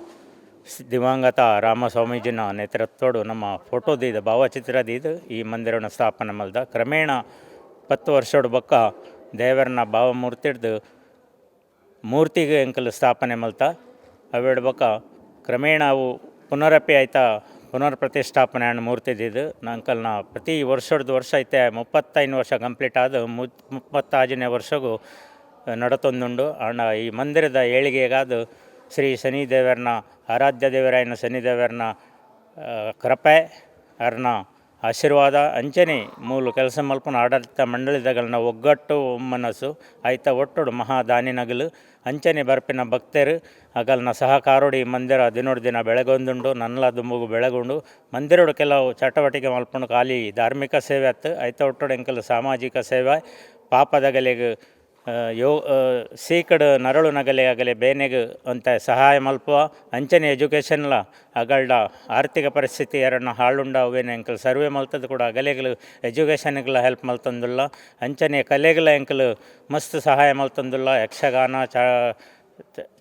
ದಿವಂಗತ ರಾಮಸ್ವಾಮೀಜಿನ ನೇತೃತ್ವಡು ನಮ್ಮ ಫೋಟೋ ದೀದ ಭಾವಚಿತ್ರ ದೀದು ಈ ಮಂದಿರನ ಸ್ಥಾಪನೆ ಮಲ್ದ ಕ್ರಮೇಣ 10 ವರ್ಷದ ಬಕ್ಕ ದೇವರನ್ನ ಭಾವಮೂರ್ತಿಡ್ದು ಮೂರ್ತಿಗೆ ಎಂಕಲ್ ಸ್ಥಾಪನೆ ಮಲ್ತ ಅವೇಡು ಬಕ್ಕ ಕ್ರಮೇಣ ಅವು ಪುನರಪಿ ಆಯ್ತಾ ಪುನರ್ ಪ್ರತಿಷ್ಠಾಪನೆ ಹಣ್ಣು ಮೂರ್ತಿ ಇದ್ದಿದ್ದು ಅಂಕಲ್ನ ಪ್ರತಿ ವರ್ಷ ಐತೆ 35 ವರ್ಷ ಕಂಪ್ಲೀಟ್ ಆದ 35ನೇ ವರ್ಷಗೂ ನಡತೊಂದುಂಡು ಅಣ್ಣ ಈ ಮಂದಿರದ ಏಳಿಗೆಗಾದ ಶ್ರೀ ಶನಿದೇವರನ ಆರಾಧ್ಯ ದೇವರಾಯನ ಶನಿದೇವರನ ಕೃಪೆ ಅವ್ರನ್ನ ಆಶೀರ್ವಾದ ಅಂಚನೆ ಮೂಲ ಕೆಲಸ ಮಲ್ಪನ ಆಡಳಿತ ಮಂಡಳಿದಗಳನ್ನ ಒಗ್ಗಟ್ಟು ಮನಸ್ಸು ಆಯ್ತ ಒಟ್ಟುಡು ಮಹಾದಾನಿನಗಲು ಅಂಚನೆ ಬರ್ಪಿನ ಭಕ್ತರು ಅಗಲ್ನ ಸಹಕಾರೋಡಿ ಮಂದಿರ ದಿನ ಬೆಳಗೊಂದುಂಡು ನನ್ನಲ ದುಂಬುಗು ಬೆಳಗೊಂಡು ಮಂದಿರೋಡು ಕೆಲವು ಚಟವಟಿಕೆ ಮಲ್ಪನು ಖಾಲಿ ಧಾರ್ಮಿಕ ಸೇವೆ ಅತ್ತು ಆಯ್ತ ಒಟ್ಟೋಡು ಎಂಕಲು ಸಾಮಾಜಿಕ ಸೇವೆ ಪಾಪದಗಲಿಗೆ ಸೀಕಡು ನರಳು ನಗಲೆ ಆಗಲಿ ಬೇನೆಗೆ ಅಂತ ಸಹಾಯ ಮಲ್ಪುವ ಅಂಚನೆ ಎಜುಕೇಷನ್ಲ ಅಗಲ್ಡ ಆರ್ಥಿಕ ಪರಿಸ್ಥಿತಿ ಯಾರನ್ನ ಹಾಳುಂಡ ಅವೇನು ಎಂಕಲ್ ಸರ್ವೆ ಮಲ್ತದ್ದು ಕೂಡ ಅಗಲೆಗಳು ಎಜುಕೇಷನ್ಗಳ ಹೆಲ್ಪ್ ಮಲ್ತಂದುಲ್ಲ ಅಂಚನೆ ಕಲೆಗಳ ಎಂಕಲು ಮಸ್ತ್ ಸಹಾಯ ಮಲ್ತಂದುಲ್ಲ ಯಕ್ಷಗಾನ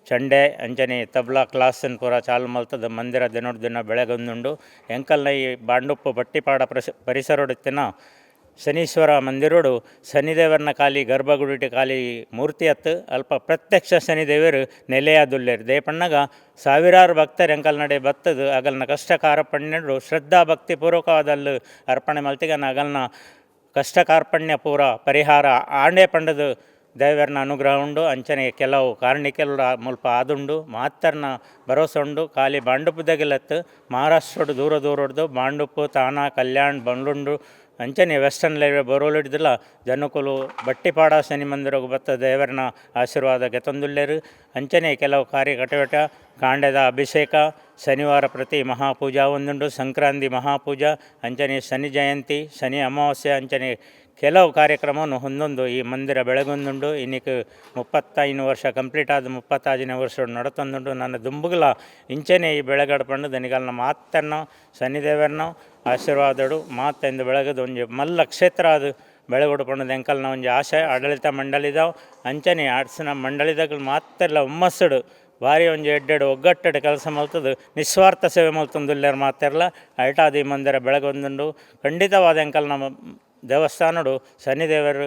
ಚಂಡೆ ಅಂಚನೆ ತಬ್ಲಾ ಕ್ಲಾಸನ್ನು ಪೂರ ಚಾಲು ಮಲ್ತದ ಮಂದಿರ ದಿನ ಬೆಳಗೊಂದುಂಡು ಎಂಕಲ್ನ ಈ ಬಾಂಡುಪ್ಪು ಬಟ್ಟಿಪಾಡ ಪರಿಸರೊಡುತ್ತಿನ ಶನೀಶ್ವರ ಮಂದಿರೋಡು ಶನಿದೇವರನ ಖಾಲಿ ಗರ್ಭಗುಡಿಟಿ ಖಾಲಿ ಮೂರ್ತಿ ಹತ್ತು ಅಲ್ಪ ಪ್ರತ್ಯಕ್ಷ ಶನಿದೇವರು ನೆಲೆಯಾದುಲ್ಲೇರು ದೇಪಣ್ಣಗ ಸಾವಿರಾರು ಭಕ್ತರು ಎಂಕಲ್ ನಡೆ ಬತ್ತದು ಅಗಲ್ನ ಕಷ್ಟ ಕಾರ್ಪಣ್ಯರು ಶ್ರದ್ಧಾ ಭಕ್ತಿ ಪೂರ್ವಕವಾದಲ್ಲಿ ಅರ್ಪಣೆ ಮಲ್ತಿಗನ ಅಗಲ್ನ ಕಷ್ಟ ಕಾರ್ಪಣ್ಯ ಪೂರ ಪರಿಹಾರ ಆಂಡೆ ಪಂಡದು ದೇವರನ ಅನುಗ್ರಹ ಉಂಡು ಅಂಚನೆ ಕೆಲವು ಕಾರಣಿಕೆಲ್ಲ ಮುಲ್ಪ ಆದುಂಡು ಮಾತರ್ನ ಭರೋಸೆ ಉಂಡು ಖಾಲಿ ಬಾಂಡುಪದಾಗಿಲತ್ತು ಮಹಾರಾಷ್ಟ್ರಡು ದೂರ ಬಾಂಡುಪ್ಪು ತಾನ ಕಲ್ಯಾಣ್ ಬಂಡ್ಲುಂಡು ಅಂಚನೆ ವೆಸ್ಟರ್ನ್ ಲೈಬ್ರರಿ ಬರೋಲಿಡ್ದಿಲ್ಲ ಜನಕುಲು ಬಟ್ಟಿಪಾಡ ಶನಿ ಮಂದಿರಗೂ ಬತ್ತ ದೇವರನ ಆಶೀರ್ವಾದಕ್ಕೆ ತಂದುಲ್ಲೇರು ಅಂಚನೆ ಕೆಲವು ಕಾರ್ಯಕಟವಟ ಕಾಂಡದ ಅಭಿಷೇಕ ಶನಿವಾರ ಪ್ರತಿ ಮಹಾಪೂಜಾ ಒಂದುಂಡು ಸಂಕ್ರಾಂತಿ ಮಹಾಪೂಜಾ ಅಂಚನೆ ಶನಿ ಜಯಂತಿ ಶನಿ ಅಮಾವಾಸ್ಯೆ ಅಂಚನೆ ಕೆಲವು ಕಾರ್ಯಕ್ರಮವನ್ನು ಹೊಂದೊಂದು ಈ ಮಂದಿರ ಬೆಳಗೊಂದುಂಡು ಇನ್ನಿಕ್ಕೆ 35 ವರ್ಷ ಕಂಪ್ಲೀಟ್ ಆದ 35ನೇ ವರ್ಷ ನಡತೊಂದುಂಡು ನನ್ನ ದುಂಬುಗಲ ಇಂಚೆನೆ ಈ ಬೆಳಗಡ ಪಂಡು ದನಿಗಲ್ನ ಮಾತನ್ನು ಶನಿದೇವರನ್ನ ಆಶೀರ್ವಾದಡು ಮಾತೆಂದು ಬೆಳಗದು ಒಂಜಿ ಮಲ್ಲ ಕ್ಷೇತ್ರ ಅದು ಬೆಳಗೊಡು ಪಂಡದ ಎಂಕಲ್ನ ಒಂಜಿ ಆಶಯ ಆಡಳಿತ ಮಂಡಳಿದಾವ್ ಅಂಚನೆ ಆರ್ಟ್ಸ್ನ ಮಂಡಳಿದಾಗಲು ಮಾತೆಲ್ಲ ಹುಮ್ಮಸ್ಸಡು ಭಾರಿ ಒಂಜಿ ಎಡ್ಡೆಡು ಒಗ್ಗಟ್ಟೆಡು ಕೆಲಸ ಮಲ್ತದು ನಿಸ್ವಾರ್ಥ ಸೇವೆ ಮಲ್ತೊಂದುಲ್ಲೇರು ಮಾತೆರ್ಲ ಐಟಾದ ಈ ಮಂದಿರ ಬೆಳಗೊಂದುಂಡು ಖಂಡಿತವಾದ ಎಂಕಲ್ನ ದೇವಸ್ಥಾನಡು ಶನಿದೇವರು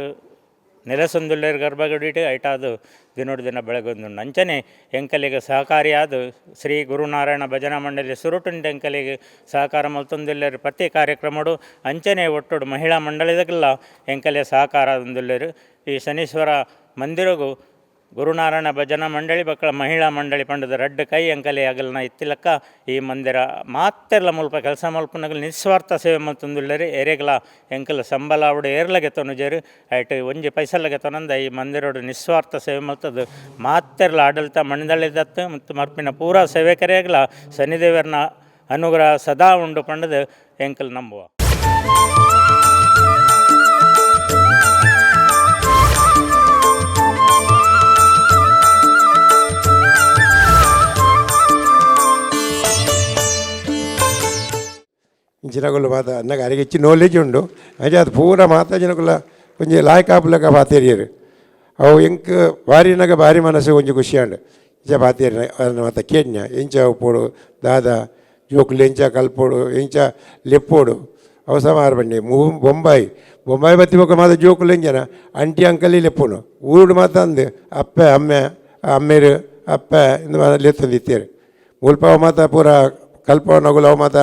ನೆಲೆಸೊಂದುಲ್ಲೇರು ಗರ್ಭಗುಡಿಟ್ಟು ಐಟಾದು ದಿನ ಬೆಳಗೊಂದುಂಡು ಅಂಚನೆ ಎಂಕಲಿಗೆ ಸಹಕಾರಿಯಾದ ಶ್ರೀ ಗುರುನಾರಾಯಣ ಭಜನಾ ಮಂಡಳಿ ಸುರುಟುಂಡು ಎಂಕಲಿಗೆ ಸಹಕಾರ ಮಲ್ತೊಂದುಲ್ಲೇರು ಪ್ರತಿ ಕಾರ್ಯಕ್ರಮಡು ಅಂಚನೆ ಒಟ್ಟುಡು ಮಹಿಳಾ ಮಂಡಳಿದಾಗೆಲ್ಲ ಎಂಕಲೆ ಸಹಕಾರ ಹೊಂದುಲ್ಲೇರು ಈ ಶನೀಶ್ವರ ಮಂದಿರಗೂ ಗುರುನಾರಾಯಣ ಭಜನಾ ಮಂಡಳಿ ಮಕ್ಕಳ ಮಹಿಳಾ ಮಂಡಳಿ ಪಂಡದ ರಡ್ಡ ಕೈ ಅಂಕಲೆ ಆಗಲ್ನ ಇತ್ತಿಲಕ್ಕ ಈ ಮಂದಿರ ಮಾತೆಲ್ಲ ಮುಲ್ಪ ಕೆಲಸ ಮಲ್ಪನಗಲು ನಿಸ್ವಾರ್ಥ ಸೇವೆ ಮಲ್ತೊಂದುಲ್ಲೇರು ಎರೆಗಲ ಎಂಕಲ್ ಸಂಬಳ ಅವಡು ಏರ್ಲಗೆ ತೊನುಜೇರು ಐಟು ಒಂಜಿ ಪೈಸಲ್ಲಾಗೆ ತೊನಂದ ಈ ಮಂದಿರೋಡು ನಿಸ್ವಾರ್ಥ ಸೇವೆ ಮಲ್ತದ್ದು ಮಾತೆರ್ಲ ಆಡಳಿತ ಮಂಡಳಿದತ್ತು ಮತ್ತು ಮರ್ಪಿನ ಪೂರಾ ಸೇವೆಕರೆಗಲ ಶನಿದೇವರನ ಅನುಗ್ರಹ ಸದಾ ಉಂಡು ಪಂಡದು ಎಂಕಲ್ ನಂಬುವ. ಜನಗಳು ಮಾತ ಅಂದಾಗ ಅರಿಗೆ ಹೆಚ್ಚು ನಾಲೆಜ್ ಉಂಡು ಅದೇ ಅದು ಪೂರ ಮಾತಾ ಜನಗಳ ಒಂಜಿ ಲಾಯ್ಕಾಪುಲಕ ಬಾತೇರಿಯರು ಅವು ಎಂಕ್ ಭಾರಿನಾಗ ಭಾರಿ ಮನಸ್ಸು ಒಂಜಿ ಖುಷಿ ಉಂಡು ಇಂಚ ಬಾತೇರಿ ಅದನ್ನು ಮಾತ ಕೇಜ್ಞ ಎಂಚ ಉಪ್ಪೋಡು ದಾದ ಜೋಕುಲು ಎಂಚ ಕಲ್ಪೋಡು ಎಂಚ ಲೆಪ್ಪೋಡು ಅವಸಮಾರ ಬನ್ನಿ ಬೊಂಬಾಯಿ ಬತ್ತಿ ಬೊಕ್ಕ ಮಾತ ಜೋಕುಲೆಂಜನ ಅಂಟಿ ಅಂಕಲಿ ಲೆಪ್ಪುನು ಊರುಡು ಮಾತ ಅಂದು ಅಪ್ಪೆ ಅಮ್ಮೇರು ಅಪ್ಪೆ ಇಂದು ಲೆತ್ತಂದಿತ್ತೇರು ಮುಲ್ಪವ ಮಾತ ಪೂರ ಕಲ್ಪವ ನಗುಲು ಅವು ಮಾತ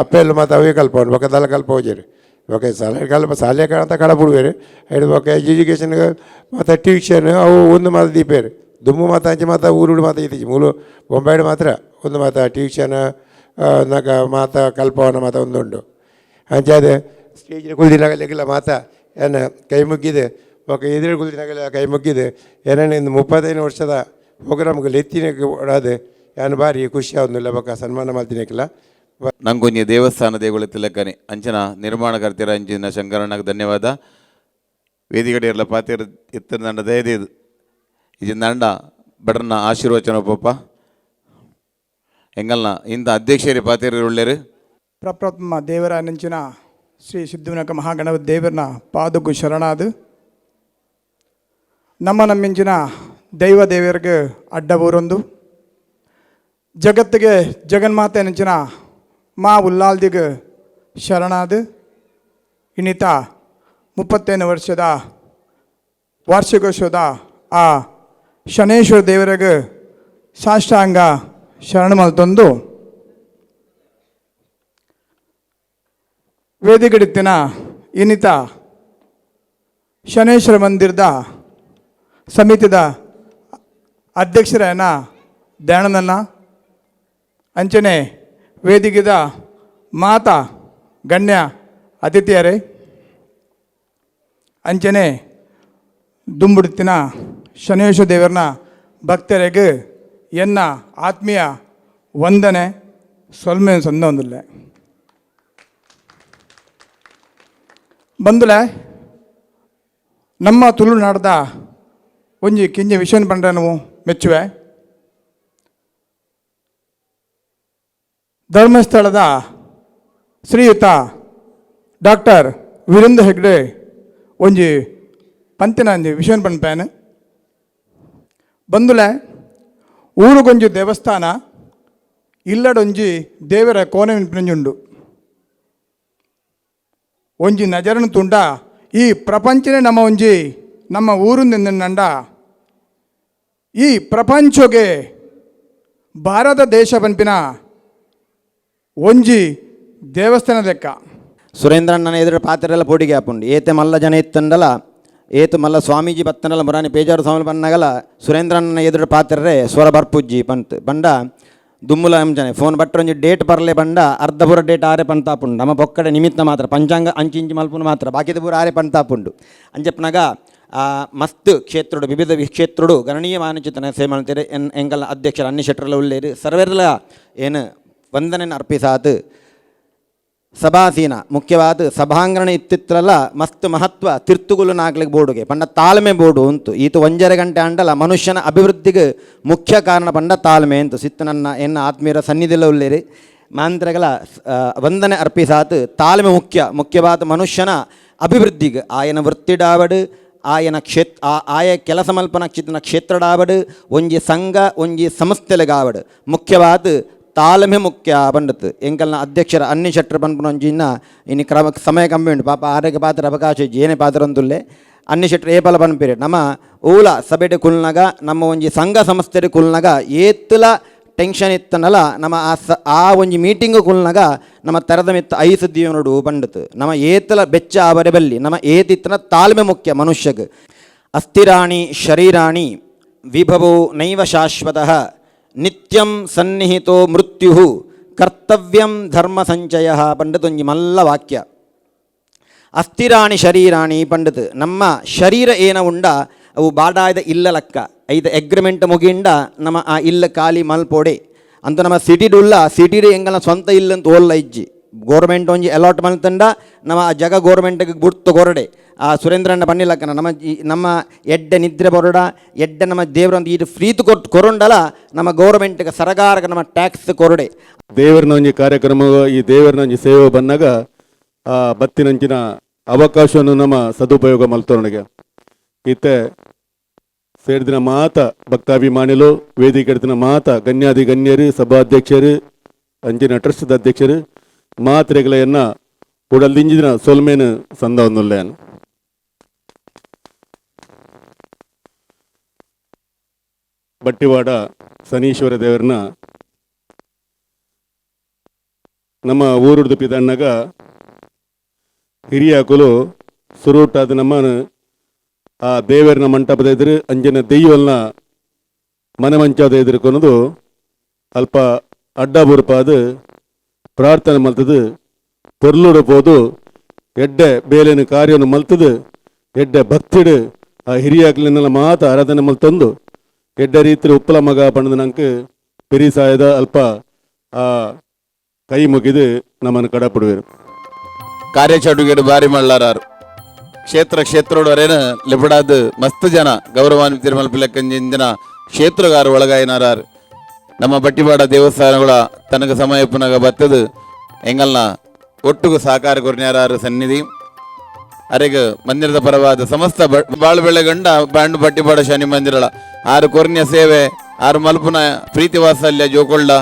ಅಪ್ಪೆಲ್ಲ ಮಾತ ಅವೇ ಕಲ್ಪವನು ಬೊಕ್ಕ ದಲ ಕಲ್ಪ ಹೋಜೇರು ಬೊಕ್ಕ ಶಾಲೆ ಕಾಣತ ಕಡ ಬಿಡುವೇರು ಹಿಡಿದು ಬೊಕ್ಕ ಎಜುಕೇಷನ್ ಮತ್ತು ಟ್ಯೂಷನ್ ಅವು ಒಂದು ಮಾತ ದೀಪೇರು ದುಮ್ಮು ಮಾತ ಅಂಚೆ ಮಾತ ಊರುಡು ಮಾತ ಇತ್ತೀಚೆ ಮೂಲು ಬೊಂಬಾಯಿಡು ಮಾತ್ರ ಒಂದು ಮಾತ ಟ್ಯೂಷನ್ ನಾಗ ಮಾತ ಕಲ್ಪವನ ಮಾತ ಒಂದುಂಡು ಅಂಚಾದ ಸ್ಟೇಜಿನ ಕುಲ್ದಿನಾಗಲಿಕ್ಕೆಲ್ಲ ಮಾತ ಏನು ಕೈ ಮುಗ್ಗಿದೆ ಬೊಕ್ಕ ಎದುರು ಕುಲ್ದಿನಾಗಲ್ಲ ಕೈ ಮುಗ್ಗಿದೆ ಏನೇನು ಇಂದು 35 ವರ್ಷದ ಪ್ರೋಗ್ರಾಮ್ಗೆ ಎತ್ತಿನ ಓಡಾದು ಏನು ಭಾರಿ ಖುಷಿ ಆಗೋದಿಲ್ಲ ಬೊಕ್ಕ ಸನ್ಮಾನ ಮಾಡ್ತೀನಿಕ್ಕಿಲ್ಲ ನಂಗೊಂಜಿ ದೇವಸ್ಥಾನ ದೇಗುಲತ್ತಿಲಕ್ಕನೆ ಅಂಚನ ನಿರ್ಮಾಣಕರ್ತಿರ ಅಂಚಿನ ಶಂಕರಣ್ಣಗೆ ಧನ್ಯವಾದ. ವೇದಿಕಡೆಯಲ್ಲ ಪಾತಿರ ಎತ್ತರ ದಂಡ ದಯದೇದು ಇದು ದಂಡ ಬಡ್ರನ್ನ ಆಶೀರ್ವಚನ ಪಪ್ಪ ಎಂಗಲ್ನ ಇಂಥ ಅಧ್ಯಕ್ಷರೇ ಪಾತಿರ ಒಳ್ಳೆರು ಪ್ರಪ್ರಥಮ ದೇವರ ನೆಂಚಿನ ಶ್ರೀ ಸಿದ್ಧವಿನಾಯಕ ಮಹಾಗಣಪತಿ ದೇವರನ ಪಾದಕ್ಕೂ ಶರಣಾದು ನಮ್ಮಿಂಚಿನ ದೈವ ದೇವರಿಗೆ ಅಡ್ಡ ಊರೊಂದು ಜಗತ್ತಿಗೆ ಜಗನ್ಮಾತೆ ನೆಂಚಿನ ಮಾ ಉಲ್ಲಾಲ್ದಿಗೆ ಶರಣಾದು ಇನ್ನಿತ 35 ವರ್ಷದ ವಾರ್ಷಿಕೋತ್ಸವದ ಆ ಶನೇಶ್ವರ ದೇವರಿಗೆ ಸಾಷ್ಟಾಂಗ ಶರಣ ಮಲ್ತೊಂದು ವೇದಿಕೆಡಿತ್ತಿನ ಇನ್ನಿತ ಶನೇಶ್ವರ ಮಂದಿರದ ಸಮಿತಿದ ಅಧ್ಯಕ್ಷರನ್ನ ಧ್ಯಾನದನ್ನ ಅಂಚನೆ ವೇದಿಕೆದ ಮಾತಾ ಗಣ್ಯ ಅತಿಥಿಯರೇ ಅಂಚನೆ ದುಂಬುಡುತ್ತಿನ ಶನೇಶ್ವರ ದೇವರನ ಭಕ್ತರಿಗೆ ಎನ್ನ ಆತ್ಮೀಯ ವಂದನೆ ಸೊಲ್ಮೆ ಸಂದೊಂದಿಲ್ಲ ಬಂದುಲೆ ನಮ್ಮ ತುಳುನಾಡದ ಒಂಜಿ ಕಿಂಜ ವಿಷಯ ಪಂಡ ನಾವು ಮೆಚ್ಚುವೆ. ಧರ್ಮಸ್ಥಳದ ಶ್ರೀಯುತ ಡಾಕ್ಟರ್ ವೀರೇಂದ್ರ ಹೆಗ್ಡೆ ಒಂಜಿ ಪಂತಿನ ವಿಷಯ ಪಂಪೇನು ಬಂದುಲೆ ಊರುಗೊಂಜಿ ದೇವಸ್ಥಾನ ಇಲ್ಲಡೊಂಜಿ ದೇವರ ಕೋಣೆ ಪಿಂಜುಂಡು ಒಂಜಿ ನಜರನು ತುಂಡ ಈ ಪ್ರಪಂಚನೇ ನಮ್ಮ ಊರು ನಿಂದ ಈ ಪ್ರಪಂಚಗೆ ಭಾರತ ದೇಶ ಪಂಪಿನ ಒಂಜಿ ದೇವಸ್ಥಾನ ಲೆಕ್ಕ ಸುರೇಂದ್ರಣ್ಣನ ಎದುರು ಪಾತ್ರೆಲ್ಲ ಪೋಟಿಗೆ ಹಾಪುಂಡು ಏತೆ ಮಲ್ಲ ಜನ ಇತ್ತಂಡಲ ಏತು ಮಲ್ಲ ಸ್ವಾಮೀಜಿ ಬತ್ತನಲ್ಲ ಮುರಾನಿ ಪೇಜಾರು ಸ್ವಾಮಿ ಬನ್ನಗಲ ಸುರೇಂದ್ರಣ್ಣನ ಎದುರು ಪಾತ್ರೆ ಸ್ವರ ಬರ್ಪುಜ್ಜಿ ಪಂತ್ ಬಂಡ ದುಮ್ಮುಲ ಅಂಜನೆ ಫೋನ್ ಬಟ್ಟೊಂಜಿ ಡೇಟ್ ಬರಲೆ ಬಂಡ ಅರ್ಧ ಪೂರ ಡೇಟ್ ಆರೆ ಪಂತಾಪುಂಡು ನಮ್ಮ ಬೊಕ್ಕಡೆ ನಿಮಿತ್ತ ಮಾತ್ರ ಪಂಚಾಂಗ ಅಂಚಿ ಮಲ್ಪುನು ಮಾತ್ರ ಬಾಕಿದ ಪೂರ ಆರೆ ಪಂತಾಪುಂಡು ಅಂಜಪ್ಪನಾಗ ಮಸ್ತ್ ಕ್ಷೇತ್ರುಡು ವಿವಿಧ ಕ್ಷೇತ್ರುಡು ಗಣನೀಯ ಮಾನಚಿತನ ಸೇವೆ ಮಾಡ್ತಾರೆ ಎಂಗಲ್ಲ ಅಧ್ಯಕ್ಷರ ಅನ್ನಿ ಶೆಟ್ಟರೆಲ್ಲ ಉಳ್ಳೇರು ಸರ್ವೆಲ್ಲ ಏನು ವಂದನೆ ಅರ್ಪಿಸಾತ್ ಸಭಾಸೀನ ಮುಖ್ಯವಾದ ಸಭಾಂಗಣ ಇತ್ತಿತ್ರಲ್ಲ ಮಸ್ತ್ ಮಹತ್ವ ತಿರ್ತುಗುಲು ನಾಗ್ಲಿಕ್ಕೆ ಬೋರ್ಡುಗೆ ಪಂಡ ತಾಳ್ಮೆ ಬೋರ್ಡು ಅಂತು ಈತು 1.5 ಗಂಟೆ ಅಂಡಲ ಮನುಷ್ಯನ ಅಭಿವೃದ್ಧಿಗೆ ಮುಖ್ಯ ಕಾರಣ ಪಂಡ ತಾಳ್ಮೆ ಅಂತು ಸಿತ್ತು ಎನ್ನ ಆತ್ಮೀಯರ ಸನ್ನಿಧಿಲ್ಲ ಉಳ್ಳೇರಿ ಮಾಂತ್ರಗಳ ವಂದನೆ ಅರ್ಪಿಸಾತ್ ತಾಳ್ಮೆ ಮುಖ್ಯವಾದ ಮನುಷ್ಯನ ಅಭಿವೃದ್ಧಿಗೆ ಆಯನ ವೃತ್ತಿಡಾವಡು ಆಯನ ಆಯ ಕೆಲಸ ಮಲ್ಪನ ಕ್ಷೇತ್ರಡಾವಡು ಒಂಜಿ ಸಂಘ ಒಂಜಿ ಸಂಸ್ಥೆಲೆಗಾವಡು ಮುಖ್ಯವಾದ ತಾಳ್ಮೆ ಮುಖ್ಯ ಬಂಡತ್ ಎಂಕಲ್ನ ಅಧ್ಯಕ್ಷರ ಅನ್ನಿ ಶೆಟ್ಟರ್ ಪನ್ಪುನೊಂಜಿನ ಇನ್ನು ಸಮಯ ಕಮ್ಮಿ ಉಂಟು ಪಾಪ ಆರೋಗ್ಯ ಪಾತ್ರ ಅವಕಾಶ ಏನೇ ಪಾತ್ರ ಅಂದುಲ್ಲೆ ಅನ್ನಿ ಶೆಟ್ಟರ್ ಏಪಲ ಪನ್ಪೇರಿ ನಮ್ಮ ಊಲ ಸಭೆಡೆ ಕುಲ್ನಾಗ ನಮ್ಮ ಒಂಜಿ ಸಂಘ ಸಂಸ್ಥೆ ಕುಲ್ನಾಗ ಏತ್ತಲ ಟೆನ್ಷನ್ ಇತ್ತನಲ್ಲ ನಮ್ಮ ಆ ಒಂಜಿ ಮೀಟಿಂಗ್ ಕುಲ್ನಾಗ ನಮ್ಮ ತೆರೆದ ಮಿತ್ತ ಐಸು ದೀವನೋಡು ಬಂಡತ್ ನಮ್ಮ ಏತಲ ಬೆಚ್ಚ ಅವರೆ ಬಲ್ಲಿ ನಮ್ಮ ಏತಿತ್ತನ ತಾಳ್ಮೆ ಮುಖ್ಯ ಮನುಷ್ಯಗೆ ಅಸ್ಥಿರಾಣಿ ಶರೀರಾಣಿ ವಿಭವೋ ನೈವ ಶಾಶ್ವತಃ ನಿತ್ಯಂ ಸನ್ನಿಹಿತೋ ಮೃತ್ಯು ಕರ್ತವ್ಯಂ ಧರ್ಮ ಸಂಚಯ ಪಂಡದೊಂಜಿ ಮಲ್ಲ ವಾಕ್ಯ ಅಸ್ಥಿರಾಣಿ ಶರೀರಾಣಿ ಪಂಡತ್ ನಮ್ಮ ಶರೀರ ಏನ ಉಂಡ ಅವು ಬಾಡಾಯ್ದ ಇಲ್ಲ ಲೆಕ್ಕ ಐದು ಅಗ್ರಿಮೆಂಟ್ ಮುಗಿಂಡ ನಮ್ಮ ಆ ಇಲ್ಲ ಖಾಲಿ ಮಲ್ಪೋಡೆ ಅಂತ ನಮ್ಮ ಸಿಟಿಡು ಎಂಗಲ ಸ್ವಂತ ಇಲ್ಲಂತ ಓಲ್ಲ ಇಜ್ಜಿ ಗೋರ್ಮೆಂಟ್ ಒಂಜಿ ಅಲಾಟ್ ಮಲ್ತಂಡ ನಮ್ಮ ಆ ಜಗ ಗೋರ್ಮೆಂಟ್ಗೆ ಗುರ್ತು ಕೊರಡೆ ಆ ಸುರೇಂದ್ರಣ್ಣ ಬಣ್ಣಿಲಕ್ಕನ ನಮ್ಮ ಎಡ್ಡೆ ನಿದ್ರೆ ಬರೋಡ ಎಡ್ಡೆ ನಮ್ಮ ದೇವರೊಂದು ಇದು ಫ್ರೀತು ಕೊರೊಂಡಲ ನಮ್ಮ ಗೌರ್ಮೆಂಟ್ಗೆ ಸರಕಾರಕ್ಕೆ ನಮ್ಮ ಟ್ಯಾಕ್ಸ್ ಕೊರಡೆ ದೇವರನ ಒಂಜಿ ಕಾರ್ಯಕ್ರಮ ಈ ದೇವರನ ಒಂಜಿ ಸೇವೆ ಬಂದಾಗ ಆ ಬತ್ತಿನಂಚಿನ ಅವಕಾಶವನ್ನು ನಮ್ಮ ಸದುಪಯೋಗ ಮಲ್ತೋರ್ನಿಗೆ ಇತ್ತೆ ಸೇರಿದಿನ ಮಾತ ಭಕ್ತಾಭಿಮಾನಿಲು ವೇದಿಕೆ ಎಡ್ತಿನ ಮಾತ ಗಣ್ಯರು ಸಭಾಧ್ಯಕ್ಷರು ಅಂಚಿನ ಟ್ರಸ್ಟ್ದ ಅಧ್ಯಕ್ಷರು ಮಾತ್ರೆಗಳನ್ನ ಕೂಡಲ್ ದಿಂಜಿನ ಸೊಲ್ಮೇನು ಸಂದ ಒಂದುಲ್ಲೇನು ಬಟ್ಟಿವಾಡ ಶನೀಶ್ವರ ದೇವರನ್ನ ನಮ್ಮ ಊರುಡ್ದು ಪಿದಣ್ಣಗ ಹಿರಿಯಾಕುಲು ಸುರುಟಾದ ನಮ್ಮನ ಆ ದೇವರನ ಮಂಟಪದ ಎದುರು ಅಂಜನ ದೆಯ್ಯವನ್ನ ಮನೆ ಮಂಚದ ಎದುರುಕೊನದು ಅಲ್ಪ ಅಡ್ಡ ಬುರುಪಾದ ಪ್ರಾರ್ಥನೆ ಮಲ್ತದು ಪೊರ್ಲುಡಬೋದು ಎಡ್ಡೆ ಬೇಲೆನ ಕಾರ್ಯವನ್ನು ಮಲ್ತದು ಎಡ್ಡೆ ಭಕ್ತಿಡು ಆ ಹಿರಿಯಾಕ್ಲಿನೆಲ್ಲ ಮಾತ ಆರಾಧನೆ ಮಲ್ತಂದು ಎಡ್ಡ ರೀತಿ ಉಪ್ಪಲ ಮಗ ಪಣದ ನಂಗೆ ಪೆರಿಸಾಯದ ಅಲ್ಪ ಆ ಕೈ ಮುಗಿದು ನಮ್ಮನ್ನು ಕಡಪಡುವರು ಕಾರ್ಯಚಟುವಟಿಕೆ ಬಾರಿ ಮಳ್ಳಾರು ಕ್ಷೇತ್ರದವರೇನು ಲೆಪಡಾದ ಮಸ್ತ್ ಜನ ಗೌರವಾನ್ವಿತ ಮಲ್ಪಿಲಕ್ಕಂಜಿನ ಜನ ಕ್ಷೇತ್ರಗಾರ ಒಳಗಾಯಿನಾರು ನಮ್ಮ ಬಟ್ಟಿವಾಡ ದೇವಸ್ಥಾನಗಳ ತನಕ ಸಮಯ ಪುನಗ ಬತ್ತದು ಎಂಗಲ್ನ ಒಟ್ಟುಗು ಸಹಕಾರ ಕೊರ್ನ್ಯಾರು ಸನ್ನಿಧಿ ಅರೆಗ ಮಂದಿರದ ಪರವಾದ ಸಮಸ್ತ ಬಾಳು ಬೆಳೆಗಂಡ ಬ್ಯಾಂಡ್ ಬಟ್ಟಿವಾಡ ಶನಿ ಮಂದಿರಳ ಆರು ಕೊರ್ನ್ಯ ಸೇವೆ ಆರು ಮಲ್ಪುನ ಪ್ರೀತಿ ವಾತ್ಸಲ್ಯ ಜೋಕೊಳ್ಳ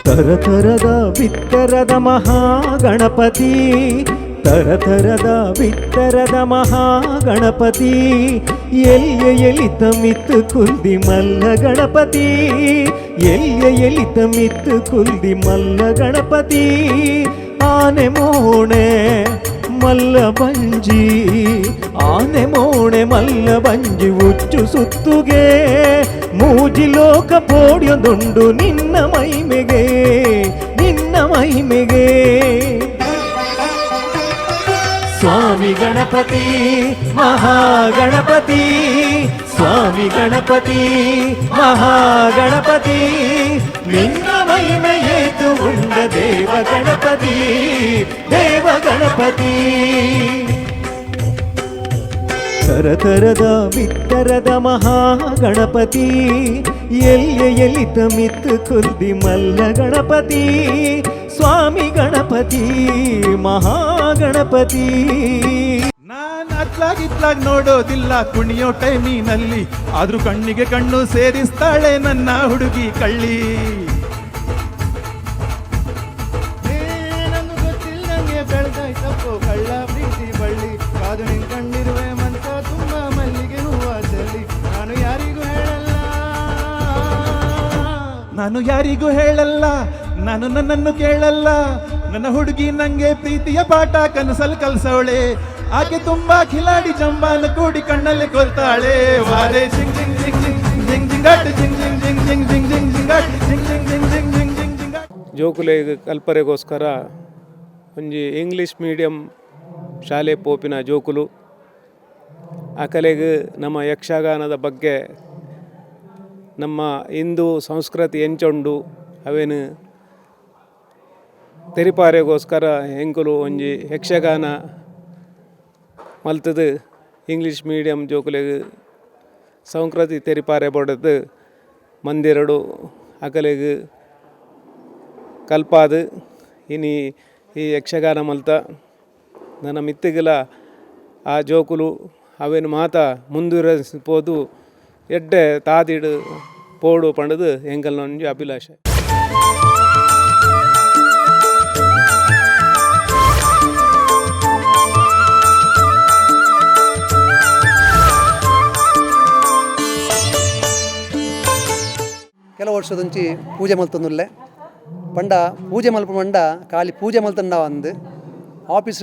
ತರತರದ ಬಿತ್ತರದ ಮಹಾಗಣಪತಿ ತರತರದ ಬಿತ್ತರದ ಮಹಾಗಣಪತಿ ಎಲಿತ ಮಿತ್ತು ಕುಲ್ದಿ ಮಲ್ಲ ಗಣಪತಿ ಎಲಿತ ಮಿತ್ತು ಕುಲ್ದಿ ಮಲ್ಲ ಗಣಪತಿ ಆನೆ ಮೋಣೆ ಮಲ್ಲ ಬಂಜಿ ಆನೆ ಮೋಣೆ ಮಲ್ಲ ಬಂಜಿ ಉಚ್ಚು ಸುತ್ತುಗೆ ಮೂಜಿ ಲೋಕ ಪೋಡ್ಯೊಂದುಂಡು ನಿನ್ನ ಮೈಮೆಗೆ ಸ್ವಾಮಿ ಗಣಪತಿ ಮಹಾಗಣಪತಿ ಸ್ವಾಮಿ ಗಣಪತಿ ಮಹಾಗಣಪತಿ ನಿನ್ನ ಮಹಿಮೆಯೇತು ಉಂಡ ದೇವ ಗಣಪತಿ ತರತರದ ಬಿತ್ತರದ ಮಹಾಗಣಪತಿ ಎಲಿತ ಮಿತ್ತು ಕುಲ್ದಿ ಮಲ್ಲ ಗಣಪತಿ ಸ್ವಾಮಿ ಗಣಪತಿ ಮಹಾಗಣಪತಿ. ನಾನು ಅತ್ಲಾಗಿತ್ಲಾಗ್ ನೋಡೋದಿಲ್ಲ ಕುಣಿಯೋ ಟೈಮಿನಲ್ಲಿ, ಆದ್ರೂ ಕಣ್ಣಿಗೆ ಕಣ್ಣು ಸೇರಿಸ್ತಾಳೆ ನನ್ನ ಹುಡುಗಿ ಕಳ್ಳಿ. ನಂಗೆ ಗೊತ್ತಿಲ್ಲಂಗೆ ಬೆಳೆದಾಯ್ತಪ್ಪು ಕಳ್ಳ ಪ್ರೀತಿ ಬಳ್ಳಿ, ಕಾದು ನಿನ್ ಕಂಡಿರುವೆ ಮನ್ಸ ತುಂಬ ಮಲ್ಲಿಗೆ ಹೂವ ಚೆಲ್ಲಿ. ನಾನು ಯಾರಿಗೂ ಹೇಳಲ್ಲ, ನಾನು ನನ್ನನ್ನು ಕೇಳಲ್ಲ. ನನ್ನ ಹುಡುಗಿ ನಂಗೆ ಪ್ರೀತಿಯ ಪಾಠ ಕನಸಲ್ ಕಲ್ಸವಳೆ, ಆಕೆ ತುಂಬಾ ಖಿಲಾಡಿ ಜಂಬಾನ ಕೂಡಿ ಕಣ್ಣಲ್ಲಿ ಕೊಲ್ತಾಳೆ. ವಾರೆ ಜಿಂಗ್ ಜಿಂಗ್ ಜಿಂಗ್ ಜಿಂಗ್ ಜಿಂಗ್ ಜಿಂಗಾಟ್ ಜಿಂಗ್ ಜಿಂಗ್ ಜಿಂಗ್ ಜಿಂಗ್ ಜಿಂಗ್ ಜಿಂಗ್ ಜಿಂಗಾಟ್ ಜಿಂಗ್ ಜಿಂಗ್ ಜಿಂಗ್ ಜಿಂಗ್ ಜಿಂಗ್ ಜಿಂಗ್ ಜಿಂಗಾಟ್. ಜೋಕುಲೆಗ್ ಕಲ್ಪರೆಗೋಸ್ಕರ ಒಂಜಿ ಇಂಗ್ಲೀಷ್ ಮೀಡಿಯಂ ಶಾಲೆ ಪೋಪಿನ ಜೋಕುಲು ಅಕಲೆಗ್ ನಮ್ಮ ಯಕ್ಷಗಾನದ ಬಗ್ಗೆ ನಮ್ಮ ಹಿಂದೂ ಸಂಸ್ಕೃತಿ ಎಂಚೊಂಡು ಅವೇನು ತೆರಿಪಾರೆಗೋಸ್ಕರ ಎಂಕುಲು ಒಂಜಿ ಯಕ್ಷಗಾನ ಮಲ್ತದು ಇಂಗ್ಲೀಷ್ ಮೀಡಿಯಂ ಜೋಕುಲೆಗ್ ಸಂಸ್ಕೃತಿ ತೆರಿಪಾರೆ ಬಡದು ಮಂದಿರಡು ಅಕಲೆಗ್ ಕಲ್ಪಾದು ಇನಿ ಈ ಯಕ್ಷಗಾನ ಮಲ್ತ ನನ್ನ ಮಿತ್ತಿಗಲ ಆ ಜೋಕುಲು ಅವೇನು ಮಾತ ಮುಂದುವರಿಸ್ಬೋದು ಎಡ್ಡೆ ತಾದಿಡು ಪೋಡು ಪಂಡದು ಎಂಕಲ್ನ ಒಂಜಿ ಅಭಿಲಾಷೆ. ಕೆಲವು ವರ್ಷದಂಚಿ ಪೂಜೆ ಮಲ್ತೊಂದುಲ್ಲೆ ಪಂಡ ಪೂಜೆ ಮಲ್ಪ ಪಂಡ ಖಾಲಿ ಪೂಜೆ ಮಲ್ತಂಡವ ಅಂದು ಆಫೀಸ್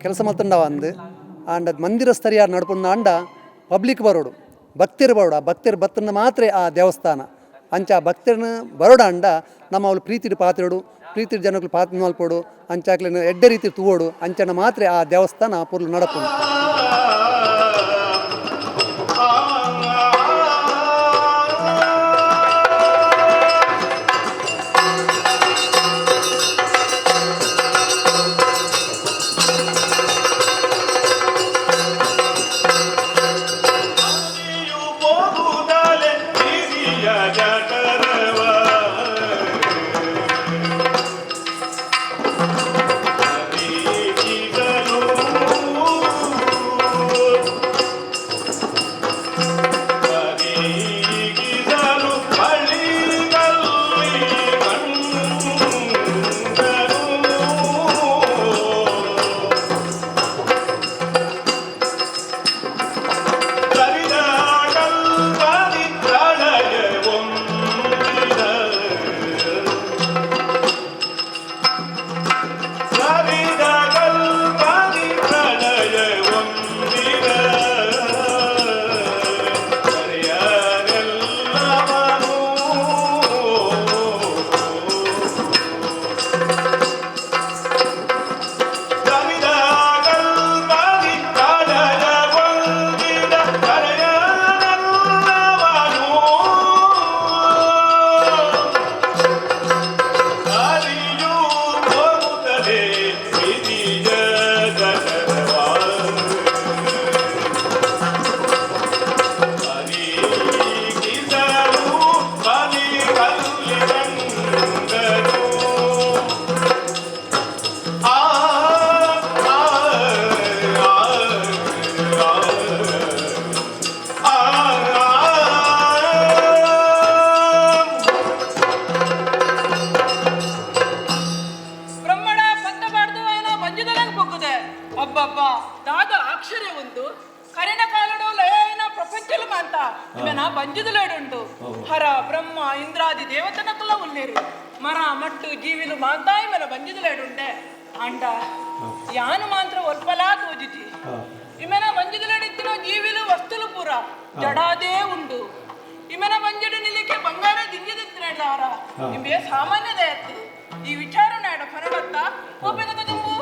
ಕೆಲಸ ಮಲ್ತಂಡವ ಅಂದು ಆಂಡ ಮಂದಿರ ಸ್ತರಿಯಾರು ನಡ್ಪುಂಡ ಅಂಡ ಪಬ್ಲಿಕ್ ಬರೋಡು ಭಕ್ತಿರು ಬರೋಡು. ಆ ಭಕ್ತಿರು ಬತ್ತನ ಮಾತ್ರ ಆ ದೇವಸ್ಥಾನ ಅಂಚ ಆ ಭಕ್ತಿರನ್ನ ಬರೋಡ ಅಂಡ ನಮ್ಮ ಅವಳು ಪ್ರೀತಿಡು ಪಾತ್ರೋಡು ಪ್ರೀತಿಡು ಜನಗಳು ಪಾತ್ರ ಮಲ್ಪೋಡು ಅಂಚಾಕ್ಲಿನ ಎಡ್ಡೆ ರೀತಿ ತೂವೋಡು ಅಂಚನ ಮಾತ್ರ ಆ ದೇವಸ್ಥಾನ ಪೂರ್ಲು ನಡಪುಂಡು. ಹರ ಬ್ರಹ್ಮ ಇಂದ್ರಾದಿ ದೇವತನಕಲ್ಲ ಉಳ್ಳೇರು ಮರ ಮಟ್ಟು ಜೀವಿಲು ಮಾತಾಯಿ ಮರ ಬಂಜಿದಲೇಡುಂಡೆ ಅಂಡ ಯಾನು ಮಾತ್ರ ಒಲ್ಪಲಾ ತೋಜಿತಿ ಇಮೆನ ಬಂಜಿದಲೇಡಿತ್ತಿನ ಜೀವಿಲು ವಸ್ತುಲು ಪೂರ ಜಡಾದೇ ಉಂಡು ಇಮೆನ ಬಂಜಡು ನಿಲಿಕೆ ಬಂಗಾರ ದಿಂಜಿದಿತ್ತಿನಾರ ನಿಂಬೆ ಸಾಮಾನ್ಯದ ಎತ್ತು ಈ ವಿಚಾರ ನಾಡ ಪರಡತ್ತ ಒಬ್ಬೆಗದ ತುಂಬು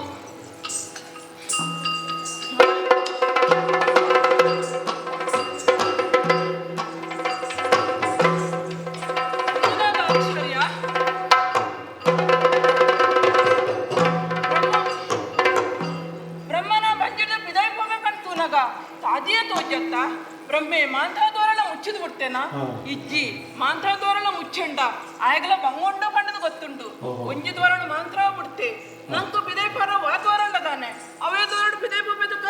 ತಾದಿಯ ತೋಜತ್ತ ಬ್ರಹ್ಮೆ ಮಾಂತಾದೋರಳ ಮುಚ್ಚಿದು ಬಿಡ್ತೇನಾ ಇಜ್ಜಿ ಮಾಂತಾದೋರಳ ಮುಚ್ಚಂಡ ಆಯಗಲ ಬಂಗೊಂಡ ಪಂಡದು ಗೊತ್ತುಂಡು ಒಂಜಿ ದ್ವಾರಣ ಮಾಂತ್ರ ಬಿಡ್ತೆ ನಂಕು ಬಿದೈಪರ ವಾತಾವರಣ ತಾನೆ ಅವೇ ದೋರಡು ಬಿದೈಪ ಬೆದಕ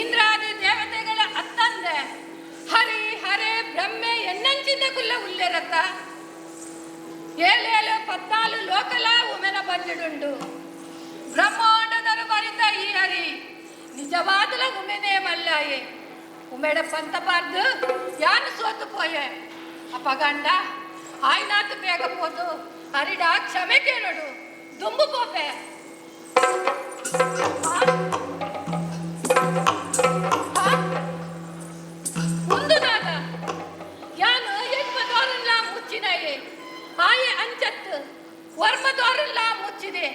ಇಂದ್ರಾದಿ ದೇವತೆಗಳ ಅತ್ತಂದೆ ಹರಿ ಹರೇ ಬ್ರಹ್ಮೆ ಎನ್ನಂಚಿಂದ ಕುಲ್ಲ ಉಲ್ಲೆರತ್ತ ಏಳೇಳು 14 ಲೋಕಲ ಉಮೆನ ಬಂಜಿಡುಂಡು ಬ್ರಹ್ಮಾಂಡದರ ಬರಿತ ಈ ಹರಿ ನಿಜವಾದಲ ಉಮೆನೇ ಮಲ್ಲಾಯೆ ಉಮೆಡ ಪಂತಪಾರ್ದು ಯಾನು ಸೋತು ಪೋಯೆ ಅಪಗಂಡ ಆಯ್ನಾತು ಬೇಗ ಪೋದು ಹರಿಡ ಕ್ಷಮೆ ಕೇಳೋಡು ದುಂಬು ಪೋಪೆ ಮುಂದುದಾದ ಯಾನು ಎಣ್ಮದೋರೆಲ್ಲ ಮುಚ್ಚಿನಾಯೆ ಆಯೆ ಅಂಚತ್ತು ವರ್ಮದೋರೆಲ್ಲ ಮುಚ್ಚಿದೆ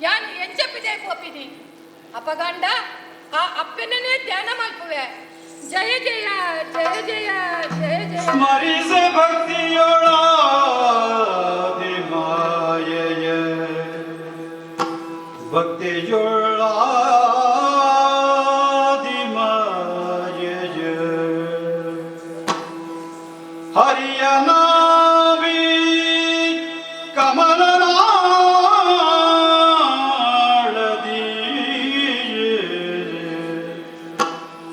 ಯಾನು ಎಂಚಪ್ಪಿದೆ ಕೋಪಿದಿ ಅಪಗಂಡ ಆ ಅಪ್ಪನೇ ಧ್ಯಾನ ಮಲ್ಪುವೆ ಜಯ ಜಯ ಜಯ ಜಯ ಜಯ ಜಯ ಸ್ಮರಿಸೆ ಭಕ್ತಿಯೊಳಾದಿ ಮಾಯೆಯ ಭಕ್ತಿಯೊಳಾದಿ ಮಾಯೆಯ ಹರಿಯ ನಾಭಿ ಕಮಲನಾಳದಿ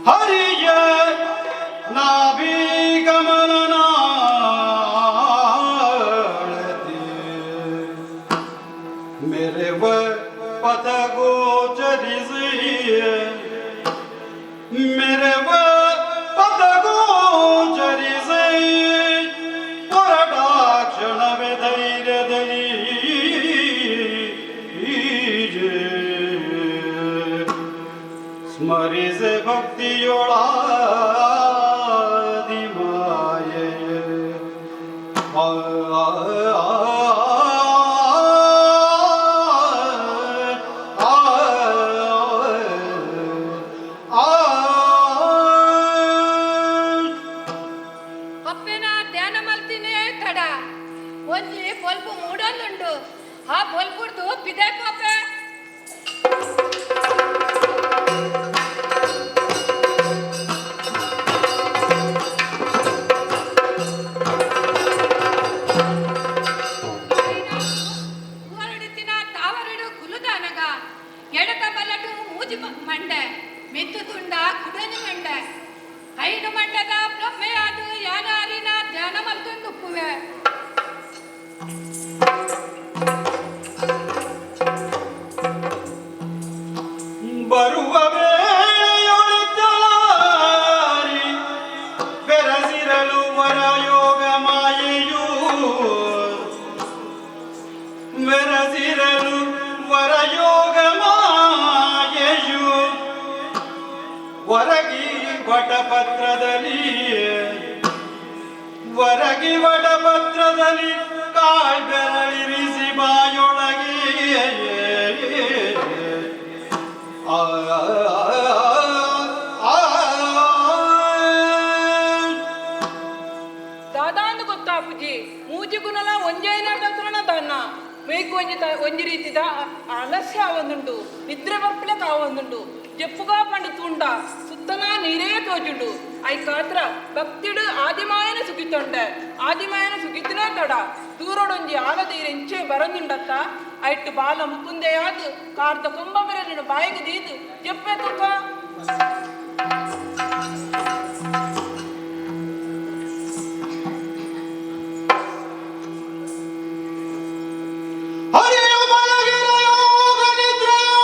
ಹರಿಯ ನಾಭಿ ಕಮಲನಾಳದಿ ಮೆರೆವ ಪದ ಗೋಚರಿಸಿ ಮೆರೆವ ಪದ ಗೋಚರಿಸಿ ಹೊರಟಾಕ್ಷಣವೇ ಧೈರ್ಯದಲ್ಲಿ ಸ್ಮರಿಸೆ ಭಕ್ತಿಯೊಳಾದಿ ಮಾಯೆ ಅಪ್ಪೆನ ಧ್ಯಾನ ಮಲ್ತಿನೇ ತಡ ಒಂಜಿ ಬಲ್ಪು ಮೂಡೊಂದುಂಡು ಆ ಬಲ್ಪುಡ್ದು ಬಿದೆ ಪಾಪೆ ಹೊರಡಿತಿನ ತಾವರಡು ಕುಲುದಾನಗ ಎಡಕ ಬಲಟು ಮೂಜಿ ಮಂಡೆ ಮಿತ್ತು ತುಂಡ ಕುಡನು ಮಂಡೆ ಐದು ಮಂಡದ ಬ್ರಹ್ಮೆಯಾದು ಯಾನಾರಿನ ಧ್ಯಾನ ಮಲ್ತೊಂದು ಉಪ್ಪುವೆ ಬರುವ ವೇಳೆಯೊಳಿತಲಾರಿ ಬೆರಸಿರಲು ವರಯೋಗ ಮಾಯೆಯೂ ಬೆರಸಿರಲು ವರಯೋಗ ಮಾಯೆಯು ಹೊರಗಿ ವಟಪತ್ರದಲ್ಲಿ ಹೊರಗಿ ವಟಪತ್ರದಲ್ಲಿ ಕಾಳ್ಬೆರಳಿರಿಸಿ ಬಾಯೊಳಗೆ ದಾದಾಂದು ಗೊತ್ತಾಪುಜಿ ಮೂಜಿ ಗುಣಲ ಒಂಜೈನ ತತ್ರಣ ದಾನ ಮೇಕು ಒಂಜಿ ರೀತಿದ ಆಲಸ್ಯ ಆವೊಂದುಂಡು ನಿದ್ರೆ ಬರ್ಪಲೆ ಕಾವೊಂದುಂಡು ಜಪ್ಪುಗಾ ಪಂಡು ತುಂಡ ಸುತ್ತನ ನೀರೇ ತೋಜುಂಡು ಐ ಕಾತ್ರ ಭಕ್ತಿಡು ಆದಿಮಾಯನ ಸುಗಿತೊಂಡೆ ಆದಿಮಾಯನ ಸುಗಿತನೇ ತಡ ದೂರೊಡೊಂಜಿ ಆಲದೀರ ಇಂಚೆ ಬರಂದುಂಡತ್ತ ಐಟ್ಟು ಬಾಲ ಮುಕುಂದೆಯಾದು ಕಾರ್ದ ಕೊಂಬ ಬೆರಲಿನ ಬಾಯಿಗೆ ದೀದು ಜಪ್ಪೆ ತುಕ ಹರಿಯ ಮಲಗಿರ ಯೋಗ ನಿದ್ರೆಯೋ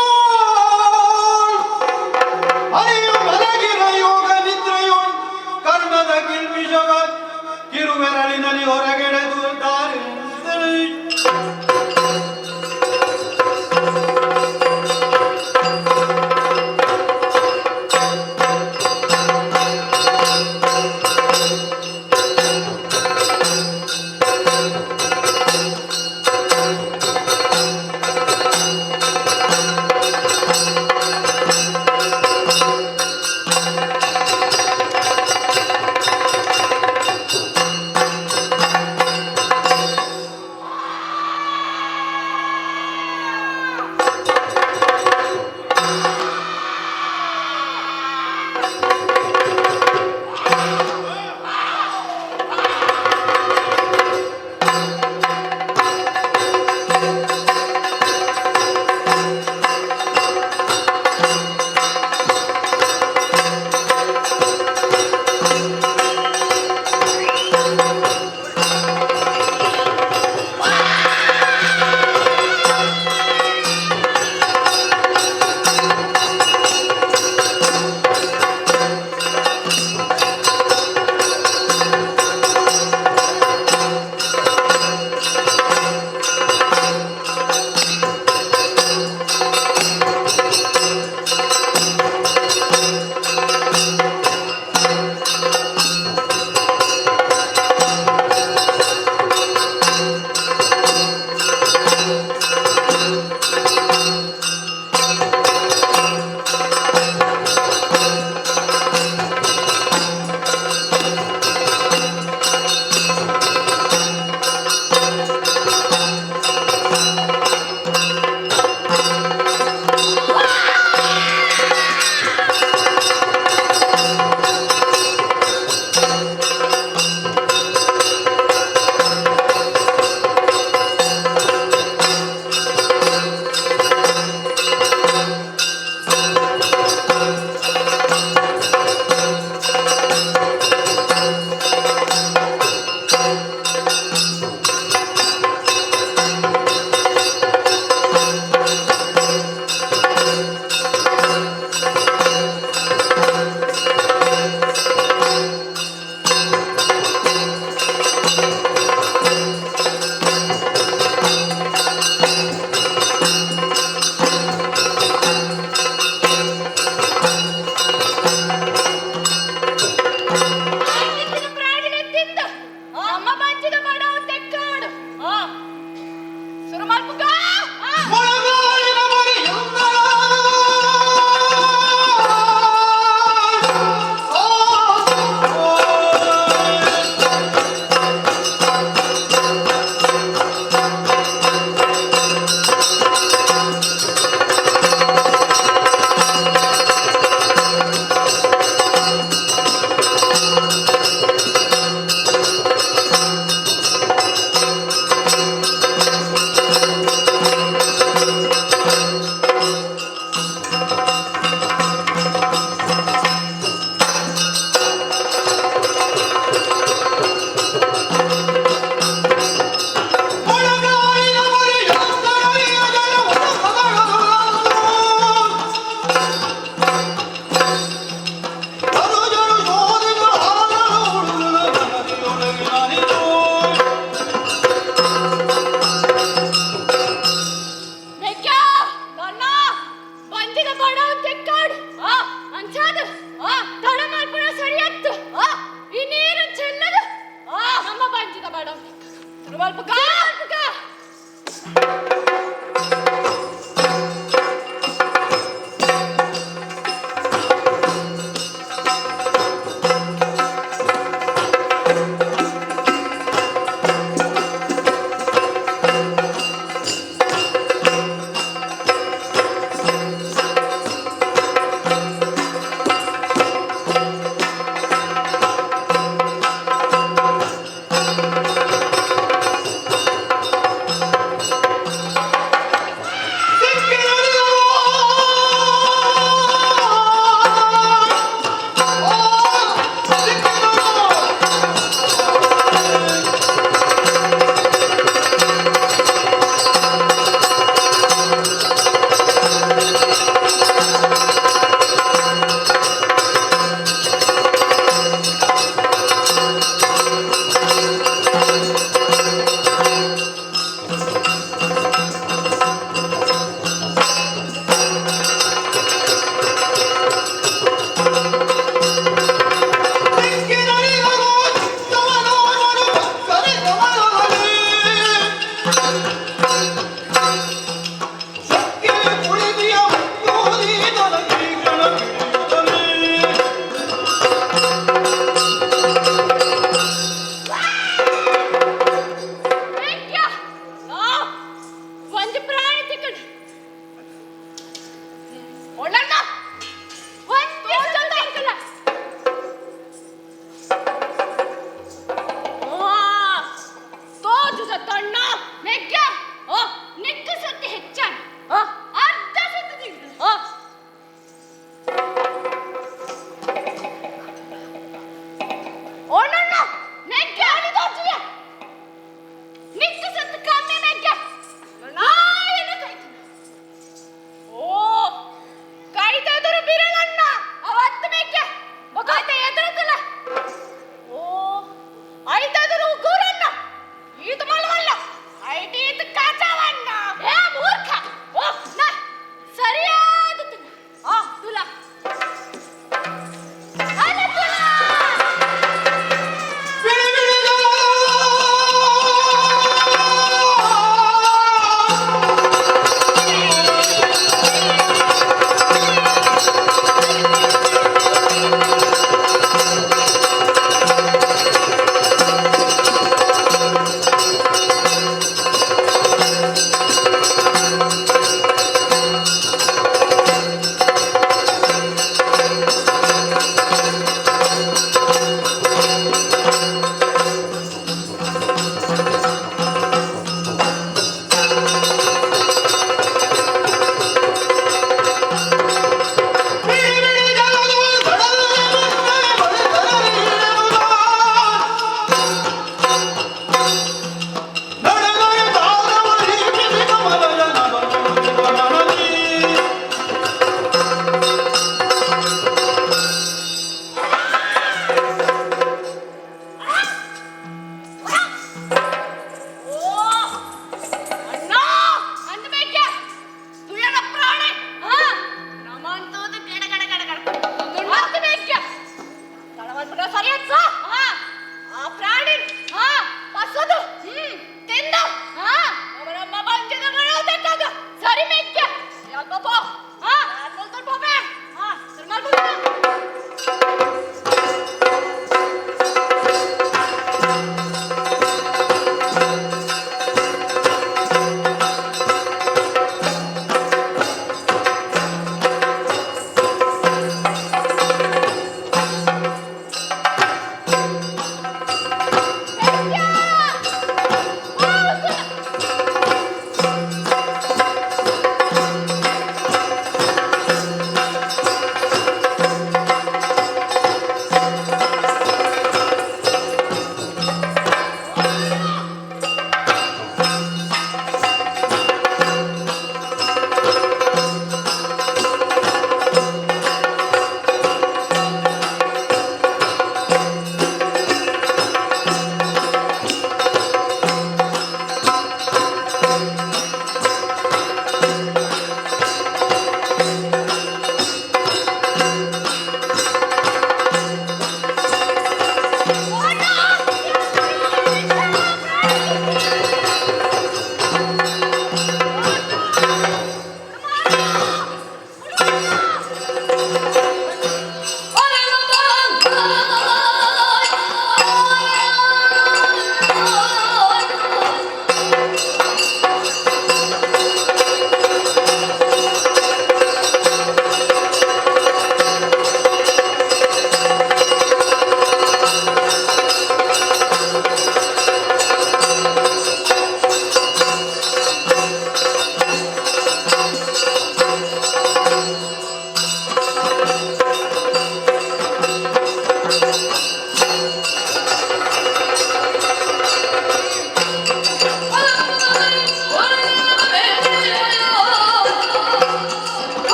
ಹರಿಯ ಮಲಗಿರ ಯೋಗ ನಿದ್ರೆಯೋ ಕರ್ಣದ ಕಿಲ್ಬಿಷವ ಕಿರುಬೆರಳಿನಲ್ಲಿ ಹೊರಗೆಳೆದು ದಾರಿ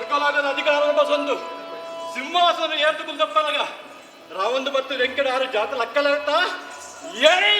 ಕೊರ್ಕೊಲಾಗದ ಅಧಿಕಾರದ ಬಸೊಂದು ಸಿಂಹಾಸನ ಏರ್ತು ಕುಂದಪ್ಪನಗ ರಾವೊಂದು ಬತ್ತು ವೆಂಕಟ ಆರು ಜಾತ ಲಕ್ಕಲಾಗ್ತ ಏನು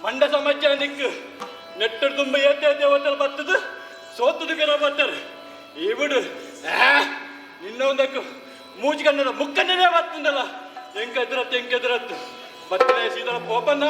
ಮಂಡ ಸಮಾಜ ನಿಕ್ ನೆಟ್ಟರು ತುಂಬ ಏತೆ ದೇವತೆಲ್ಲ ಬರ್ತದ ಸೋತದು ಕೆಲ ಬರ್ತಾರೆ ಈ ಬಿಡು ನಿನ್ನ ಒಂದಕ್ಕೆ ಮೂಜಿ ಕನ್ನಡ ಮುಕ್ಕನ್ನೇ ಬರ್ತದಲ್ಲ ಹೆಂಗೆದ್ರತ್ತು ಬರ್ತದೆ ಸೀದಾ ಪೋಪನ್ನ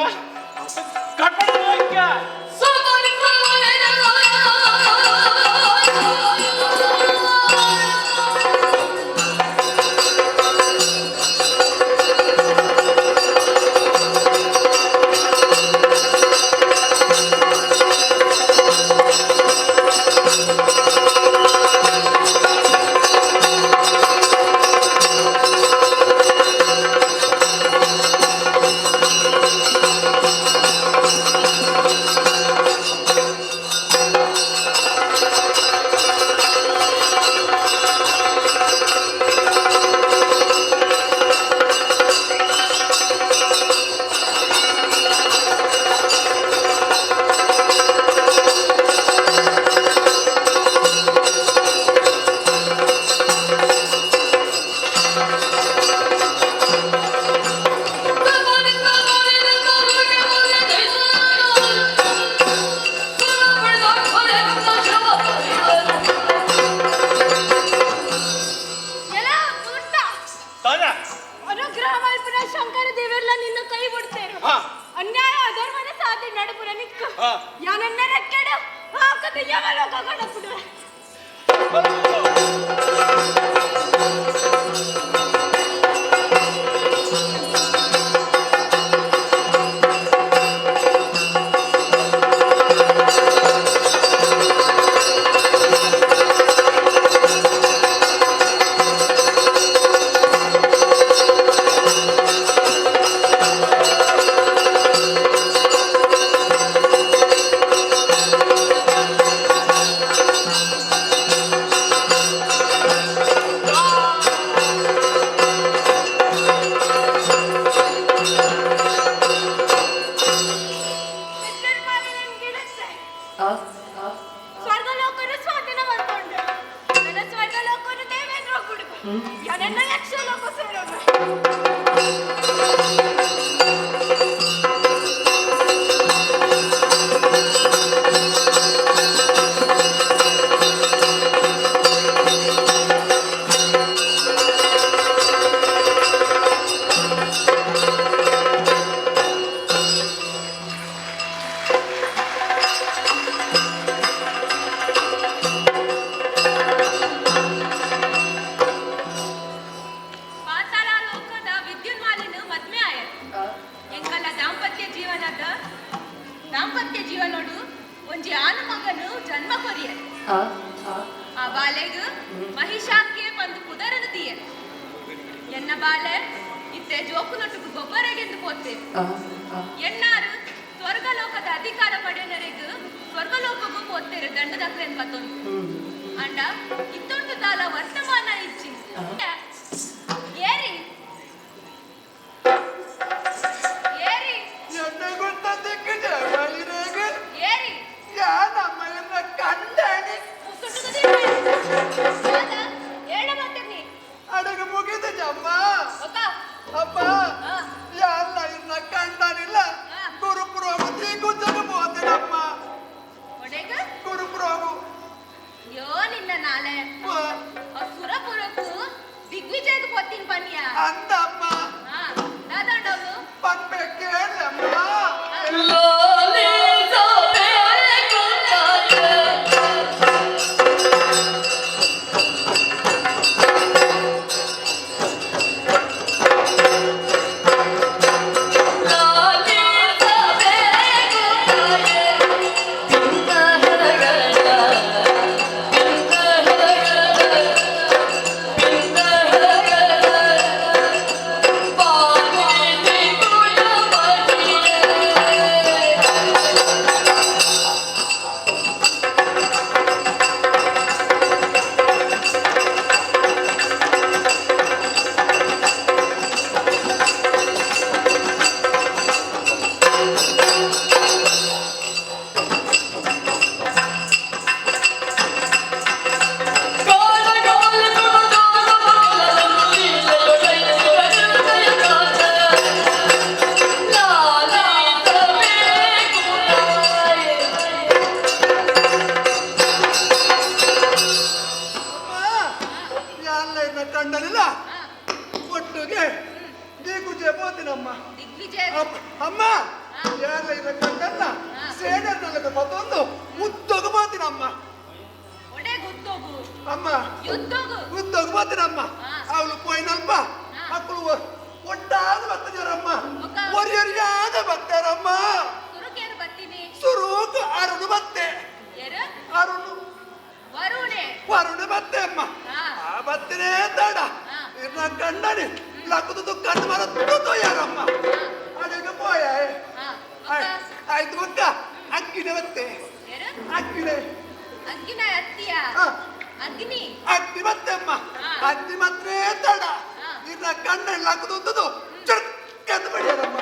ದಾಂಪತ್ಯ ಜೀವನೋಡು ಒಂಜಿ ಆನ ಮಗನು ಜನ್ಮ ಕೊರಿಯ ಆ ಬಾಲೆಗ್ ಮಹಿಷಾಕ್ಕೆ ಬಂದು ಕುದರದು ದಿಯ ಎನ್ನ ಬಾಲೆ ಇತ್ತೆ ಜೋಕುಲೊಟ್ಟಿಗೆ ಗೊಬ್ಬರಗೆಂದು ಪೋತೆ ಎನ್ನಾರು ಸ್ವರ್ಗಲೋಕದ ಅಧಿಕಾರ ಪಡೆಯನರೆಗೂ ಸ್ವರ್ಗಲೋಕಗೂ ಪೋತ್ತೇರು ದಂಡದಾಕ್ರೆನ್ ಬತ್ತೊಂದು ಅಂಡ ಇತ್ತೊಂದು ತಾಲ ವರ್ತಮಾನ ಇಚ್ಚಿ ಏರಿ ಏರಿ ಏರಿ ಕಂಡಾನೆ ಏಳ ಮತ್ತೆ ನೀ ಅಡಗ ಮುಗಿದ ಜಮ್ಮ ಒಕ್ಕ ಅಪ್ಪ ಎಲ್ಲ ಇನ್ನ ಕಂಡಾನಿಲ್ಲ ಗುರುಪುರೋಗು ತೀಗುತ್ತಗ ಹೋದೆನಮ್ಮ ಒಡೆಗ ಗುರುಪುರೋಗು ಯೋ ನಿನ್ನ ನಾಳೆ ಸುರಪುರಕ್ಕೂ ದಿಗ್ವಿಜಯಕ್ಕೆ ಪೋತೀನಿ ಪನ್ಯ ಅಂದಮ್ಮ ದಾದಾಂಡವ್ರು ಪನ್ಪೆ ಕೇಳಮ್ಮ ಕಂಡನಿಲ್ಲ ಒಟ್ಟಿಗೆ ದಿಗ್ವಿಜಯ ಹೋದಿನಮ್ಮ ದಿಗ್ವಿಜಯ ಅಮ್ಮ ಎಲ್ಲ ಇದ ಕಂಡಲ್ಲ ಸೇಡರ್ನಲ್ಲದ ಮತ್ತೊಂದು ಮುದ್ದೋಗು ಮಾತಿನಮ್ಮ ಒಡೆಗ ಉದ್ದೋಗು ಅಮ್ಮ ಯುದ್ದೋಗು ಮುದ್ದೋಗು ಮಾತಿನಮ್ಮ ಅವಳು ಪೋಯಿನಲ್ಪ ಮಕ್ಕಳು ಒಟ್ಟಾದ ಬರ್ತಿದಾರಮ್ಮ ಒರಿಯರಿಯಾದ ಬರ್ತಾರಮ್ಮ ಸುರುಕೇರು ಬರ್ತೀನಿ ಸುರೂಕು ಅರುಣು ಬತ್ತೆ ಏರು ಅರುಣು ವರುಣೆ ವರುಣು ಬತ್ತೆ ಅಮ್ಮ ಆ ಬತ್ತನೇ ತಡ ಇನ್ನ ಕಂಡನಿ ಲಕ್ಕದು ಕಣ್ಣು ಮರದ್ದು ಯಾರಮ್ಮ ಅಡಿಗೆ ಪೋಯ ಆಯ್ತು ಬಕ್ಕ ಅಕ್ಕಿನ ಬತ್ತೆ ಅಕ್ಕಿನೆ ಅಗ್ಗಿನ ಅತ್ತಿಯ ಅಗ್ನಿ ಅಗ್ನಿ ಮತ್ತೆ ಅಮ್ಮ ಅಗ್ನಿ ಮಾತ್ರೇ ತಡ ಇನ್ನ ಕಣ್ಣು ಲಕ್ಕದು ಚುರ್ಕಂದು ಬಡಿಯಾರಮ್ಮ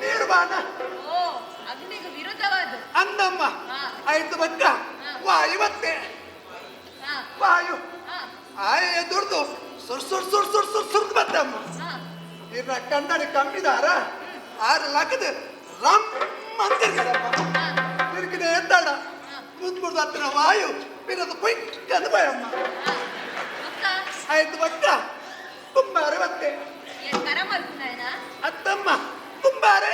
ನಿರ್ವಾಣ ಓ ಅಗ್ನಿಗೆ ವಿರುದ್ಧವಾದ ಅಂದಮ್ಮ ಆಯ್ತು ಬಕ್ಕ ವಾಯು ಬತ್ತೆ ವಾಯು ಆಯ ದುಡ್ದು ಸುರ್ ಬತ್ತಮ್ಮ ಇನ್ನ ಕಣ್ಣಡಿ ಕಮ್ಮಿದಾರ ಆರು ಲಕ್ಕದ ರಾಮ್ ಅಂತಿರ್ತಾರಮ್ಮ ತಿರ್ಗಿನೇ ಎದ್ದಾಡ ಮುಂದ್ಬಿಡ್ದು ಹತ್ತಿನ ವಾಯು ಬಿರೋದು ಪೊಯ್ಕಂದು ಭಯಮ್ಮ ಆಯ್ತು ಬಕ್ಕ ಕುಂಬಾರ ಬತ್ತೆ ಅತ್ತಮ್ಮ ಕುಂಬಾರೆ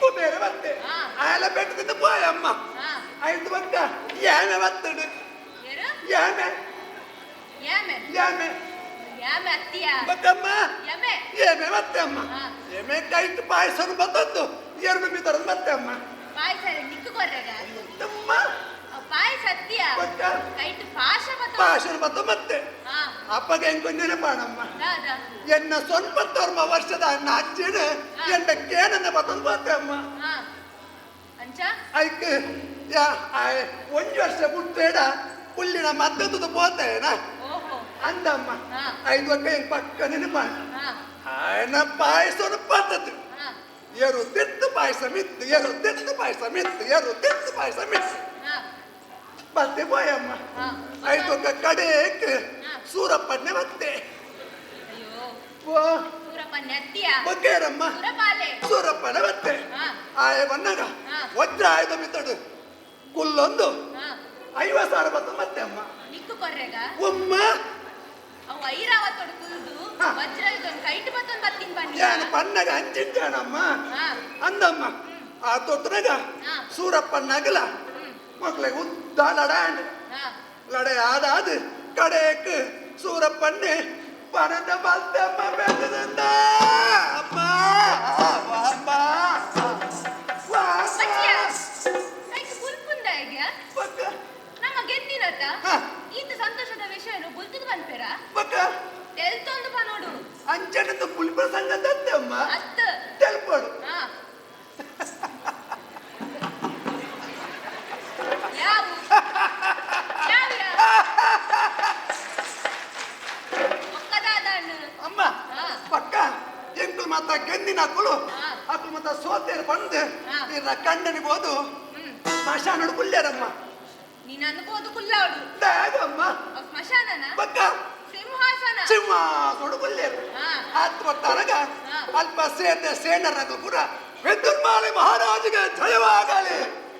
ಕುಬೇರ ಬತ್ತೆ ಆಯಲ ಬೆಟ್ಟದಿಂದ ಪೋಯಮ್ಮ ಆಯ್ತು ಬಕ್ಕ ಯಾಮೆ ಬತ್ತಡು ಯಾಮೆ ಯಾಮೆ ಯಾಮೆ ಅತ್ತಿಯ ಬಕ್ಕಮ್ಮ ಯಮೆ ಏಮೆ ಮತ್ತೆ ಅಮ್ಮ ಏಮೆ ಕೈಟ್ ಪಾಯಸನು ಬತ್ತದ್ದು ಎರಡು ಮೀತರದು ಮತ್ತೆ ಅಮ್ಮ ಪಾಯಸ ನಿಕ್ಕು ಕೊರ್ರೆಗ ಅಮ್ಮ ಪಾಯಸ ಅತ್ತಿಯ ಕೈಟ್ ಪಾಶ ಬತ್ತ ಪಾಶನು ಬತ್ತ ಮತ್ತೆ ಅಪ್ಪಗೆ ಹೆಂಗೊಂದೇನೆ ಪಾಡಮ್ಮ ಎನ್ನ ಸೊನ್ಪತ್ತೋರ್ಮ ವರ್ಷದ ಅನ್ನ ಹಚ್ಚಿನ ಎನ್ನ ಕೇನನ್ನ ಬತ್ತಂದು ಮತ್ತೆ ಅಮ್ಮ ಅಂಚ ಐಕ್ ಯಾ ಒಂದು ವರ್ಷ ಬಿಟ್ಟೇಡ ಪುಲ್ಲಿನ ಮದ್ದದ್ದು ಪೋತೇನ ಅಂದಮ್ಮ 5 ವರ್ಷ ಹೆಂಗ್ ಪಕ್ಕ ನೆನಪ ಆಯ್ನ ಪಾಯಸನು ಪದ್ದದ್ದು ಏರು ತೆತ್ತು ಪಾಯಸ ಮಿತ್ತು ಏರು ತೆತ್ತು ಪಾಯಸ ಮಿತ್ತು ಏರು ತೆತ್ತು ಪಾಯಸ ಮಿತ್ತು ಮತ್ತೆ ಪೋಯಮ್ಮ 5 ವರ್ಷ ಕಡೆಕ್ ಸೂರಪ್ಪಣ್ಣೆ ಮತ್ತೆ ಬಗ್ಗೇರಮ್ಮ ಸೂರಪ್ಪನ ಮತ್ತೆ ಆಯ ಬಣ್ಣಗ ವಜ್ರ ಆಯ್ದ ಮಿತ್ತಡು ಕುಲ್ಲೊಂದು 50,000 ಬತ್ತ ಮತ್ತೆ ಅಮ್ಮ ನಿಕ್ಕು ಕೊರ್ರೆಗ ಒಮ್ಮ ಅವ ಐರಾವತ್ತೊಡು ಕುಲ್ದು ವಜ್ರ ಇದೊಂದು ಕೈಟ್ ಬತ್ತೊಂದು ಬತ್ತಿನ ಬನ್ನಿ ಯಾನ ಪನ್ನಗ ಅಂಚಿಂಜಾನಮ್ಮ ಅಂದಮ್ಮ ಆ ತೊಟ್ಟನಾಗ ಸೂರಪ್ಪಣ್ಣಗಲ ಮಕ್ಳಿಗೆ ಉದ್ದ ಲಡಾಂಡ್ ಲಡೆ ಆದಾದ ಕಡೆಕ್ ಸೂರಪ್ಪಣ್ಣೆ ಪನದ ಬಲ್ತಮ್ಮ ಬೆಳೆದಂದ ಅಮ್ಮ ಅಮ್ಮ ಅಮ್ಮ ಪಕ್ಕ ಎಂಕು ಮಾತ ಗೆಂದಿನ ಹಾಕಲು ಹಾಕಲು ಮಾತ ಸೋತೇರು ಬಂದು ಇರ ಕಂಡನಿಬೋದು ಸ್ಮಶಾನ ಕುಲ್ಲೇರಮ್ಮ ನೀನು ಅನ್ಬೋದು ಕುಲ್ಲಾಡು ಬೇಗಮ್ಮ ಸ್ಮಶಾನನ ಪಕ್ಕ ಸಿಂಹಾಸನ ಸಿಂಹಾಸನ ಕುಲ್ಲೇರು ಆತ್ಮ ತರಗ ಅಲ್ಪ ಸೇನರದು ಪುರ ವೆದ್ದುರ್ಮಾಳೆ ಮಹಾರಾಜಗೆ ಜಯವಾಗಲಿ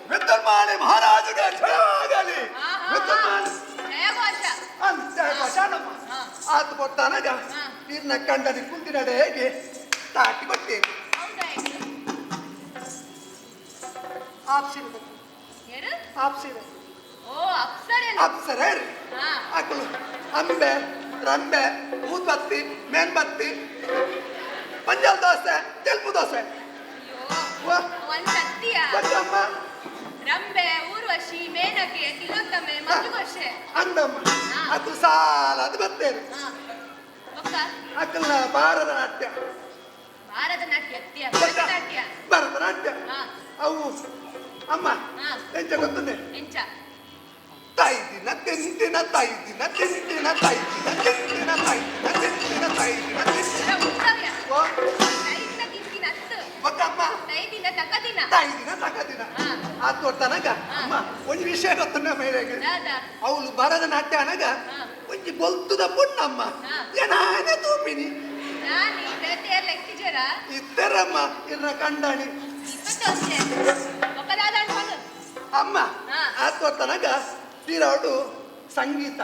ವೆದ್ದುರ್ಮಾಳೆ ಮಹಾರಾಜಗೆ ಜಯವಾಗಲಿ ಅಂತ ಸ್ಮಶಾನಮ್ಮ ಆತು ಕೊಟ್ಟಾನಗ ಇರ್ನ ಕಂಡನಿ ಕುಂದಿನಡೆ ಹೇಗೆ ತಾಟಿ ಬಟ್ಟೇನು ಆಪ್ಸಿರ ಆಪ್ಸಿರ ಅಪ್ಸರ ಹಾಕಲು ಅಂಬೆ ರಂಬೆ ಊದ್ಬತ್ತಿ ಮೇನ್ಬತ್ತಿ ಪಂಜಾಬ್ ದೋಸೆ ತೆಲುಗು ದೋಸೆ ಒಂದಮ್ಮ ರಂಬೆ ಊರ್ವಶಿ ಮೇನಕೆ ತಿಲೋತ್ತಮೆ ಮಧುವಶೆ ಅಂದಮ್ಮ ಅದು ಸಾಲ ಅದು ಬರ್ತೇನೆ ಅಕ್ಕಲ್ಲ ಭಾರತನಾಟ್ಯ ಭರತನಾಟ್ಯ ಅವು ಅಮ್ಮ ಎಂಚ ಗೊತ್ತಂದೆ ತಾಯಿ ದಿನ ತೆಂದಿನ ತಾಯಿ ದಿನ ತೆಂದಿನ ತಾಯಿ ದಿನ ತೆಂದಿನ ತಾಯಿ ದಿನ ತೆಂದಿನ ತಾಯಿ ದಿನ ತಾಯಿ ದಿನ ತಕದಿನ ಆತ್ ಕೊಡ್ತಾನಗ ಅಮ್ಮ ಒಂದು ವಿಷಯ ಗೊತ್ತುಂಡ ಮೇರೆಗೆ ಅವಳು ಭರತನಾಟ್ಯ ಅನಗ ಒಂಜಿ ಬೊಲ್ತುದ ಪುಣ್ಣಮ್ಮ ಏನಾನೆ ತೂಪಿನಿ ಇದ್ದರಮ್ಮ ಇರ್ನ ಕಂಡಾಣಿ ಅಮ್ಮ ಆತ್ ಕೊಡ್ತಾನಗ ತೀರವಳು ಸಂಗೀತ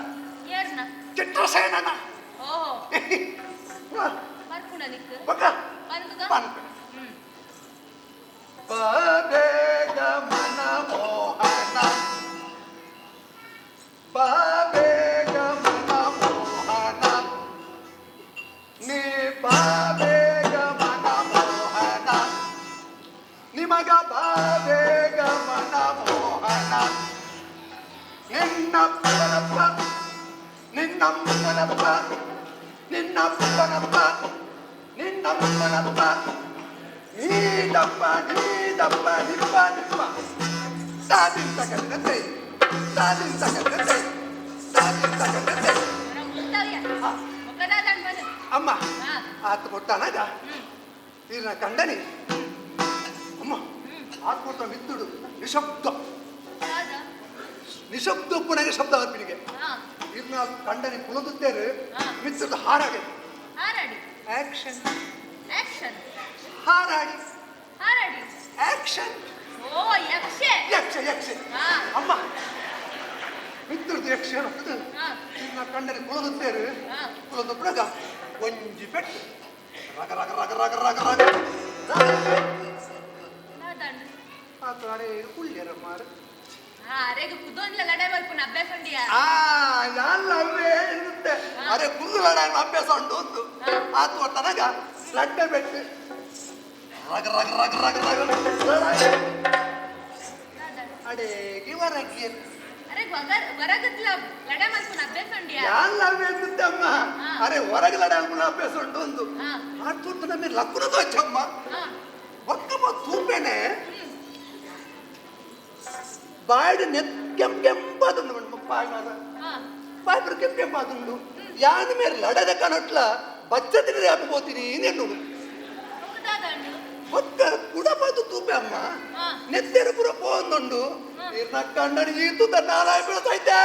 ಚಿತ್ರಸೇನನ ಬಾಬೇಗ ಮನ ಮೋಹನ ಬಾಬೇಗ ಮನ ಮೋಹನ ನೀ ಬಾಬೇಗ ಮನ ಮೋಹನ ನಿಮಗ ಬಾಬೇಗ ಮನ ಮೋಹನ ನಿನ್ನಪ್ಪನಪ್ಪ ನಿನ್ನಮ್ಮನಪ್ಪ ನಿನ್ನಪ್ಪನಪ್ಪ ನಿನ್ನಮ್ಮನಪ್ಪ ನೀಡಪ್ಪ ನೀಡಪ್ಪ ನಿಪ್ಪ ನಿಪ್ಪ ಸಾಧಿಂತ ಕಲಿತೆ ಸಾಧಿಂತ ಕಲಿತೆ ಸಾಧಿಂತ ಕಲಿತೆ ಅಮ್ಮ ಆತ ಕೊಟ್ಟಾನಾಗ ಇರ್ನ ಕಂಡನಿ ಅಮ್ಮ ಆತ ಕೊಟ್ಟ ಬಿದ್ದುಡು ನಿಶಬ್ದ ನಿಶಬ್ದ ಪುನಗೆ ಶಬ್ದ ಅರ್ಪಿನಿಗೆ ಇರ್ನ ಕಂಡನಿ ಕುಲದುತ್ತೇರು ಮಿತ್ತದ ಹಾರಾಗೆ ಆಕ್ಷನ್ ಹಾರಾಡಿ ಆಕ್ಷನ್ ಯಕ್ಷ ಅಮ್ಮ ಮಿತ್ರದು ಯಕ್ಷ ಏನಪ್ಪದು ಇನ್ನ ಕಂಡರೆ ಕುಲದುತ್ತೇರು ಕುಲದ ಬಿಡಗ ಒಂಜಿ ಪೆಟ್ಟು ರಗ ರಗ ರಗ ರಗ ರಗ ರಗ ಆತಾಡೆ ಕುಳ್ಳ್ಯರಮ್ಮ ಇರುತ್ತೆ ಅರೆ ಕುಲ್ಲು ಲಡ ಅಭ್ಯಾಸ ಉಂಟು ಒಂದು ಆತು ಒಟ್ಟನಾಗ ಲಡ್ಡೆ ಬೆಟ್ಟು ರಗ ರಗ ರಗ ರಗ ರಗ ಅಡೇಗಿ ಹೊರಗೆ ಅಮ್ಮ ಅರೆ ಹೊರಗೆ ಲಡ ಅಭ್ಯಾಸ ಉಂಟು ಒಂದು ಆತು ನಮಗೆ ಲಕ್ಕುನದು ಹಚ್ಚಮ್ಮ ಒಕ್ಕಮ್ಮ ತೂಪೇನೆ ಬಾಯ್ಡು ಕೆಂಪಾದುಂಡು ಬಾಯ್ಬರು ಕೆಂಪಾದುಂಡು ಯಾನ ಮೇಲೆ ಲಡದ ಕನಟ್ಲ ಬಚ್ಚತಿರಿ ಹಾಕಬೋತೀನಿ ನೆನ್ನು ಒಕ್ಕ ಕುಡಬಾದು ತೂಪೆ ಅಮ್ಮ ನೆತ್ತೆರು ಪುರ ಪೋಂದುಂಡು ಇರ್ನ ಕಂಡನಿ ಈತು ನಾಲಾಯ ಬೀಳ್ತೈತೆ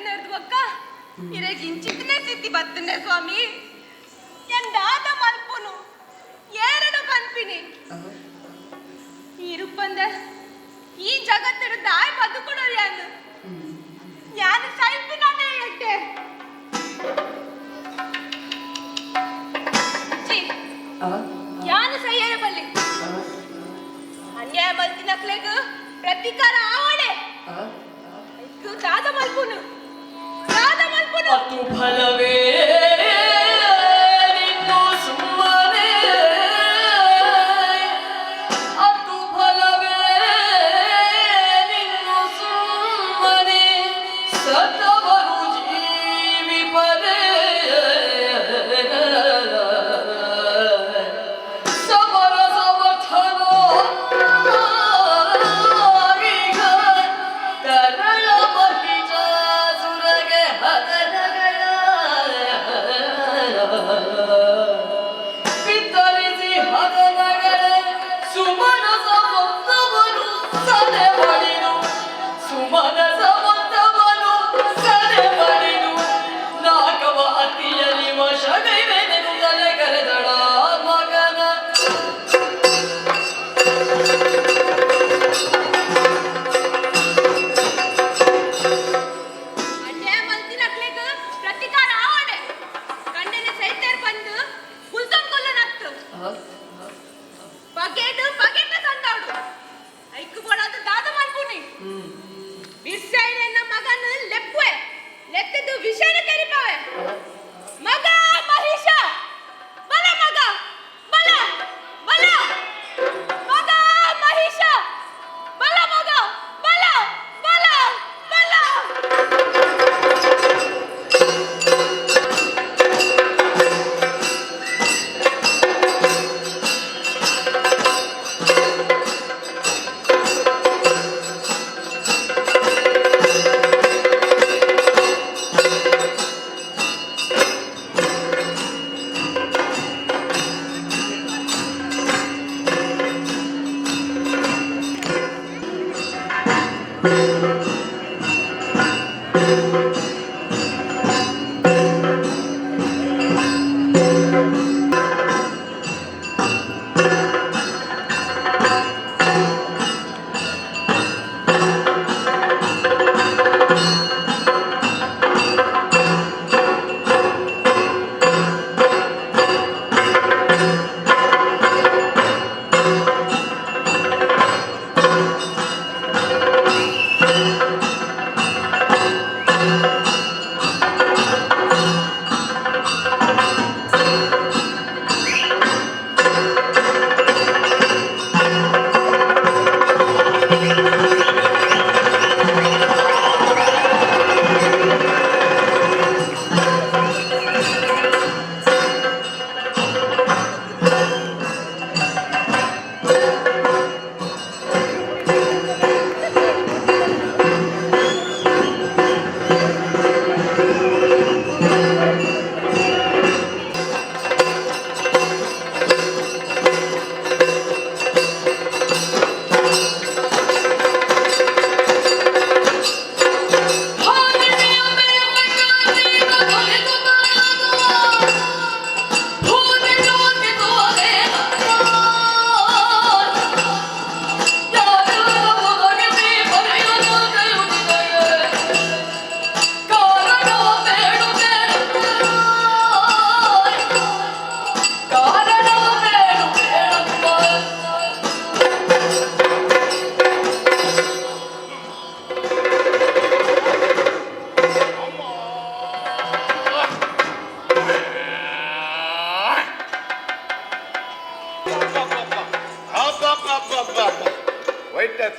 ನೆರೆದು ಅಕ್ಕ ಇರೆಗೆ ಇಂಚಿತ್ತನೇ ಸಿದ್ಧಿ ಬತ್ತನೆ ಸ್ವಾಮಿ ಎಂದಾದ ಮಲ್ಪುನು ಎರಡು ಕನ್ಪಿನಿ ಇರುಪ್ಪಂದ ಈ ಜಗತ್ತಿನ ದಾಯ್ ಬದುಕೊಡೋರು ಯಾನು ಯಾನು ಸೈಪಿನಾನೇ ಇಟ್ಟೆ ಯಾನು ಸಯ್ಯರ ಬಲ್ಲಿ ಅನ್ಯಾಯ ಮಲ್ತಿನಕ್ಲೆಗ ಪ್ರತಿಕಾರ ಆವಡೆ ದಾದ ಮಲ್ಪುನು ಫಲವೇ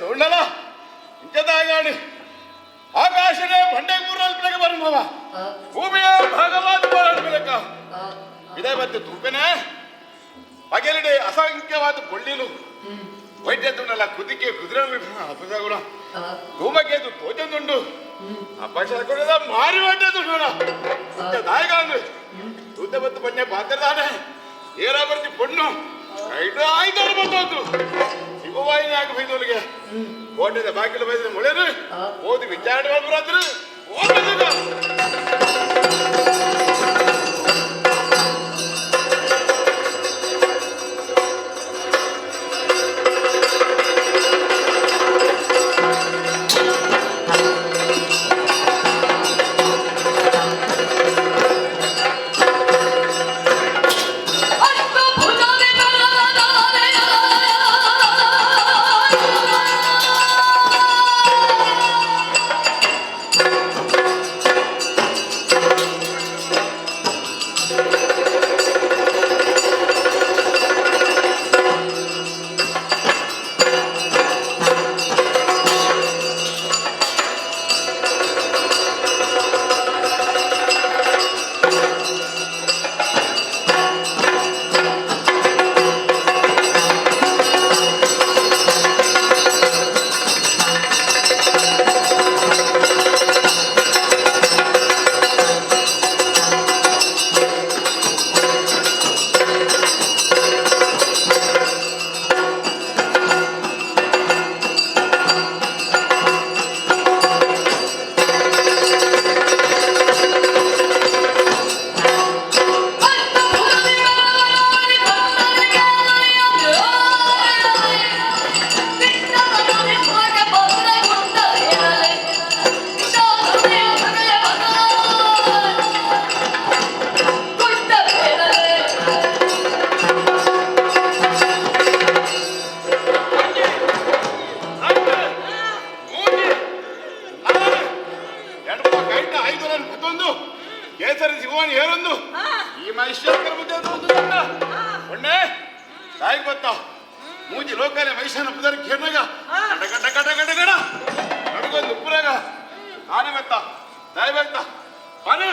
ಉಂಡಲ್ಲ ಇಂಚದಾಗಾಡಿ ಆಕಾಶನೇ ಬಂಡೆ ಮೂರಲ್ಲಿ ಬರುವವ ಭೂಮಿಯ ಭಾಗವಾದ ಬರಬೇಕ ಇದೇ ಮತ್ತೆ ತೂಪೆನೆ ಬಗೆಲಿಡೆ ಅಸಂಖ್ಯವಾದ ಬೊಳ್ಳಿಲು ವೈದ್ಯದುಂಡಲ್ಲ ಕುದಿಕೆ ಕುದುರೆ ಅಪಸಗುಣ ಧೂಮಕೇತು ತೋಚಂದುಂಡು ಅಪಸಗುಣದ ಮಾರಿ ಹೊಟ್ಟೆದುಂಡಲ್ಲ ಇಂಚದಾಗಾಂಡು ತೂತ ಬತ್ತು ಬನ್ನೆ ಪಾತ್ರದಾನೆ ಏರ ಬರ್ತಿ ಪೊಣ್ಣು ಐದು ಆಯ್ತಾರ ಬಂದದ್ದು ಶಿವವಾಹಿನಿ ಆಗಿ ಬೈದವನಿಗೆ ಕೋಟೆದ ಬಾಗಿಲು ಬೈದ್ರೆ ಮೊಳೆರು ಓದಿ ವಿಚಾರಣೆ ಮಾಡ್ಬರಾದ್ರು ಕೇಸರಿ ಸಿಗುವನು ಹೇರೊಂದು ಈ ಮೈಶ್ವರ ಮುದ್ದೆ ಒಣ್ಣೆ ತಾಯಿಗೆ ಗೊತ್ತ ಮೂಜಿ ಲೋಕಾಲೆ ಮೈಸೂರಿನ ಪುದರ್ ಕೇರ್ನಾಗ ಗಡ ಗಡ ಗಡ ಗಡ ಗಡ ನಡುಗೊಂದು ಉಪ್ಪುರಾಗ ಆನೆ ಬೆತ್ತ ತಾಯಿ ಬೆತ್ತ ಬಾನು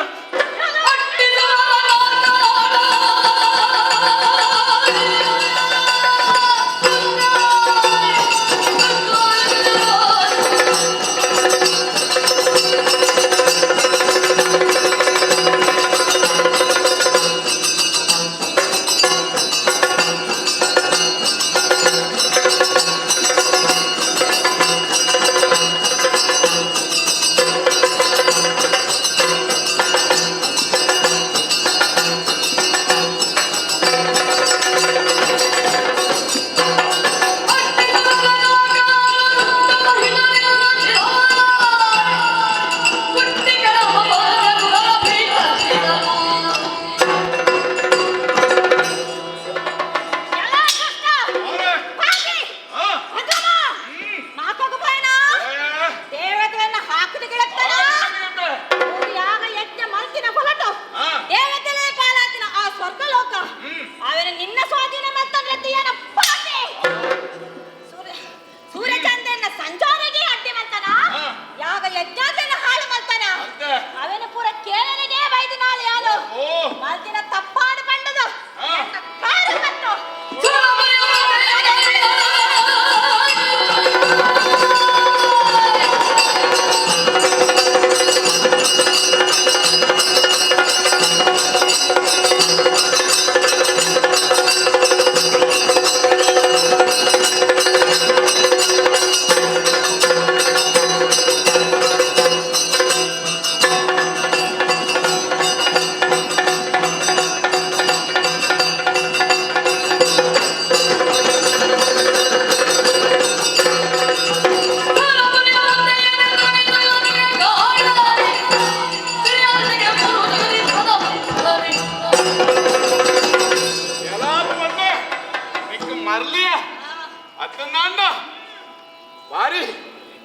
ಭಾರಿ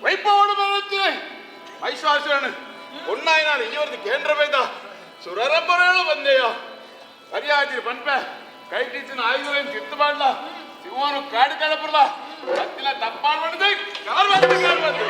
ವೈಭವನು ಬರುತ್ತಿದೆ ಮೈಸಾಸುರನು ಒಣ್ಣಾಯಿನಾರು ಇಲ್ಲಿವರೆದು ಕೇಂದ್ರ ಬೇದ ಸುರರಂಬರೇಳು ಬಂದೆಯ ಸರಿಯಾಗಿ ಪನ್ಪೆ ಕೈ ಟೀಚಿನ ಆಯುಧಗಳನ್ನು ತಿತ್ತು ಮಾಡಲ ಸಿಂಹನು ಕಾಡಿ ಕಳಪುರಲ ಹತ್ತಿನ ತಪ್ಪಾಡು ಮಾಡಿದೆ ಕಾಲು ಬಂದು ಕಾಲು ಬಂದು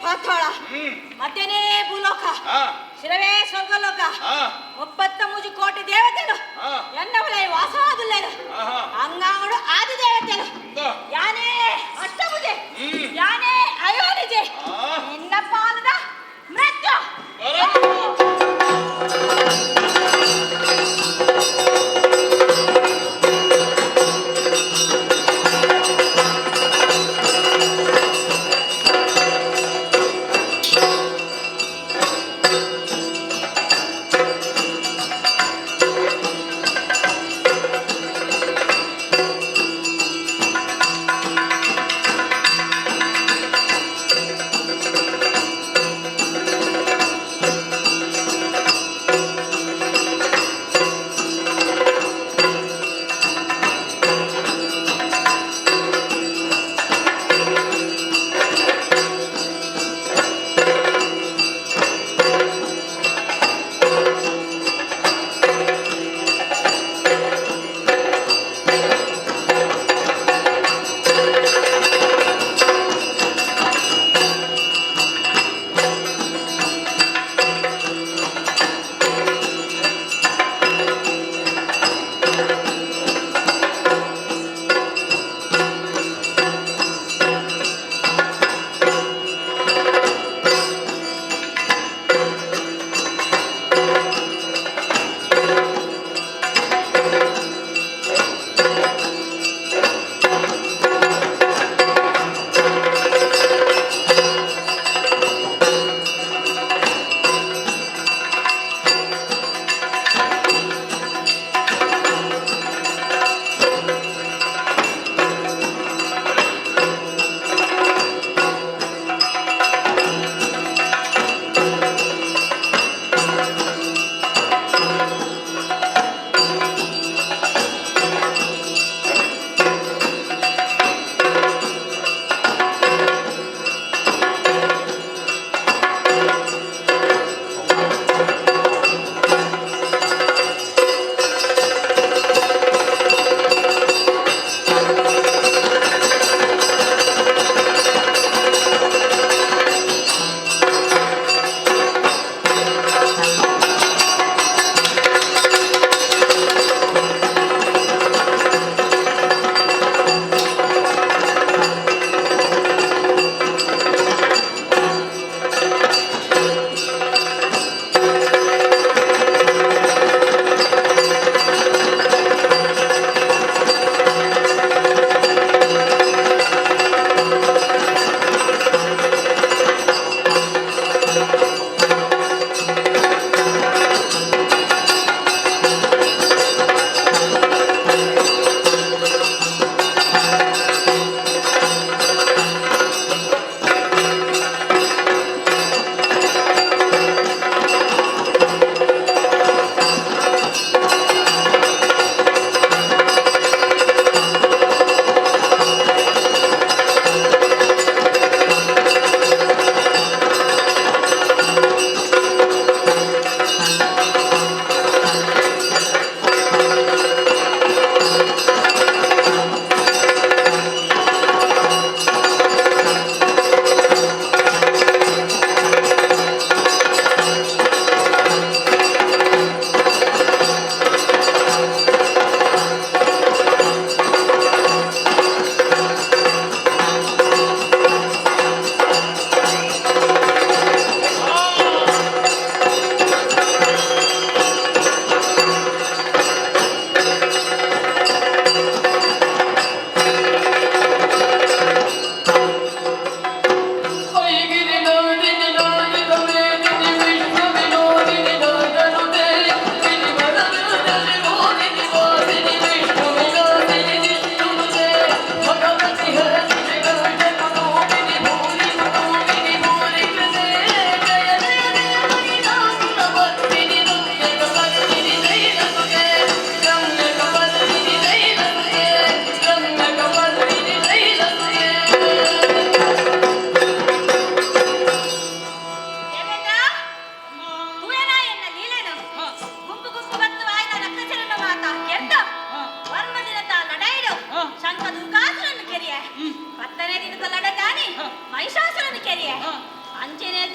ಪಾತಾಳ ಮತ್ತೇನೇ ಭೂಲೋಕ ಶಿರವೇ ಸ್ವರ್ಗಲೋಕ 33 ಕೋಟಿ ದೇವತೆಗಳು ಎನ್ನವಳೆ ವಾಸವಾದುಲ್ಲೇನು ಅಂಗಾಂಗಡು ಆದಿ ದೇವತೆಗಳು ಯಾನೇ ಅಷ್ಟಭುಜೆ ಯಾನೇ ಅಯೋನಿಜೆ ನಿನ್ನ ಪಾಲದ ಮೃತ್ಯು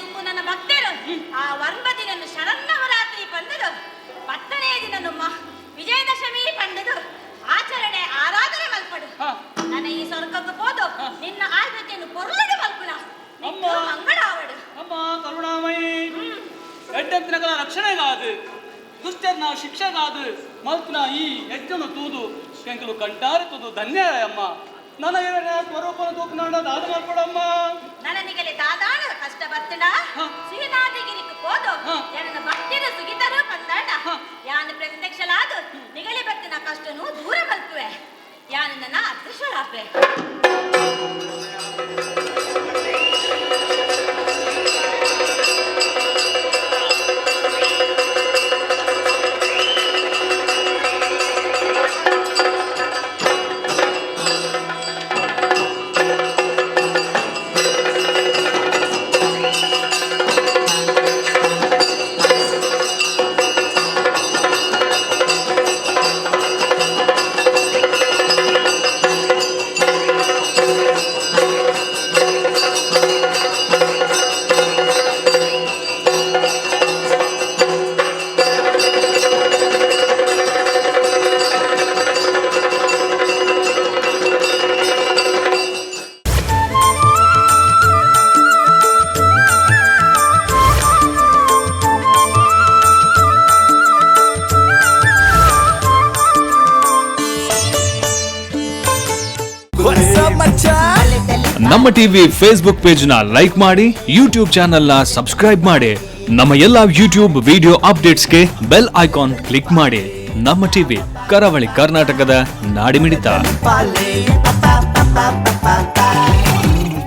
ತುಂಬು ನನ್ನ ಭಕ್ತರು ಆ ವರ್ಮದಿನನ್ನು ಶರನ್ನವರಾತ್ರಿ ಪಂಡದು 10ನೇ ದಿನ ವಿಜಯದಶಮಿ ಪಂಡದು ಆಚರಣೆ ಆರಾಧನೆ ಮಲ್ಪಡು ನನ್ನ ಈ ಸ್ವರ್ಗಕ್ಕೆ ಹೋದು ನಿನ್ನ ಆಳ್ವಿಕೆಯನ್ನು ಪೊರ್ಲಡೆ ಮಲ್ಪುನ ಮಂಗಳಾವಡು ಅಮ್ಮ ಕರುಣಾಮಯಿ ಎಡ್ಡೆತ್ತಿನಗಳ ರಕ್ಷಣೆಗಾದು ದುಷ್ಟರ್ನ ಶಿಕ್ಷೆಗಾದು ಮಲ್ತಿನ ಈ ಯಜ್ಞನು ತೂದು ಕೆಂಕಲು ಕಂಟಾರೆ ತೂದು ಧನ್ಯ ಅಮ್ಮ ನನ್ನ ಸ್ವರೂಪನ ತೂಪನಾಡ ದಾದ ಮಾಡ್ಕೊಡಮ್ಮ ನನನಿಗಲೆ ದಾದಾಣ ಕಷ್ಟ ಬತ್ತಡ ಸಿಹಿನಾದಿಗಿರಿக்கு ಹೋದು ನನ್ನ ಭಕ್ತಿನ ಸುಗಿತರು ಬಂದಾಡ ಯಾನ ಪ್ರತ್ಯಕ್ಷಲಾದು ನಿಗಲಿ ಬತ್ತಿನ ಕಷ್ಟನು ದೂರ ಮಲ್ಪುವೆ ಯಾನ ನನ್ನ ಅದೃಷ್ಟಳಾಪೆ ನಮ್ಮ ಟಿವಿ ಫೇಸ್ಬುಕ್ ಪೇಜ್ ನ ಲೈಕ್ ಮಾಡಿ, ಯೂಟ್ಯೂಬ್ ಚಾನೆಲ್ ನ ಸಬ್ಸ್ಕ್ರೈಬ್ ಮಾಡಿ. ನಮ್ಮ ಎಲ್ಲಾ ಯೂಟ್ಯೂಬ್ ವಿಡಿಯೋ ಅಪ್ಡೇಟ್ಸ್ಗೆ ಬೆಲ್ ಐಕಾನ್ ಕ್ಲಿಕ್ ಮಾಡಿ. ನಮ್ಮ ಟಿವಿ ಕರಾವಳಿ ಕರ್ನಾಟಕದ ನಾಡಿಮಿಡಿತ.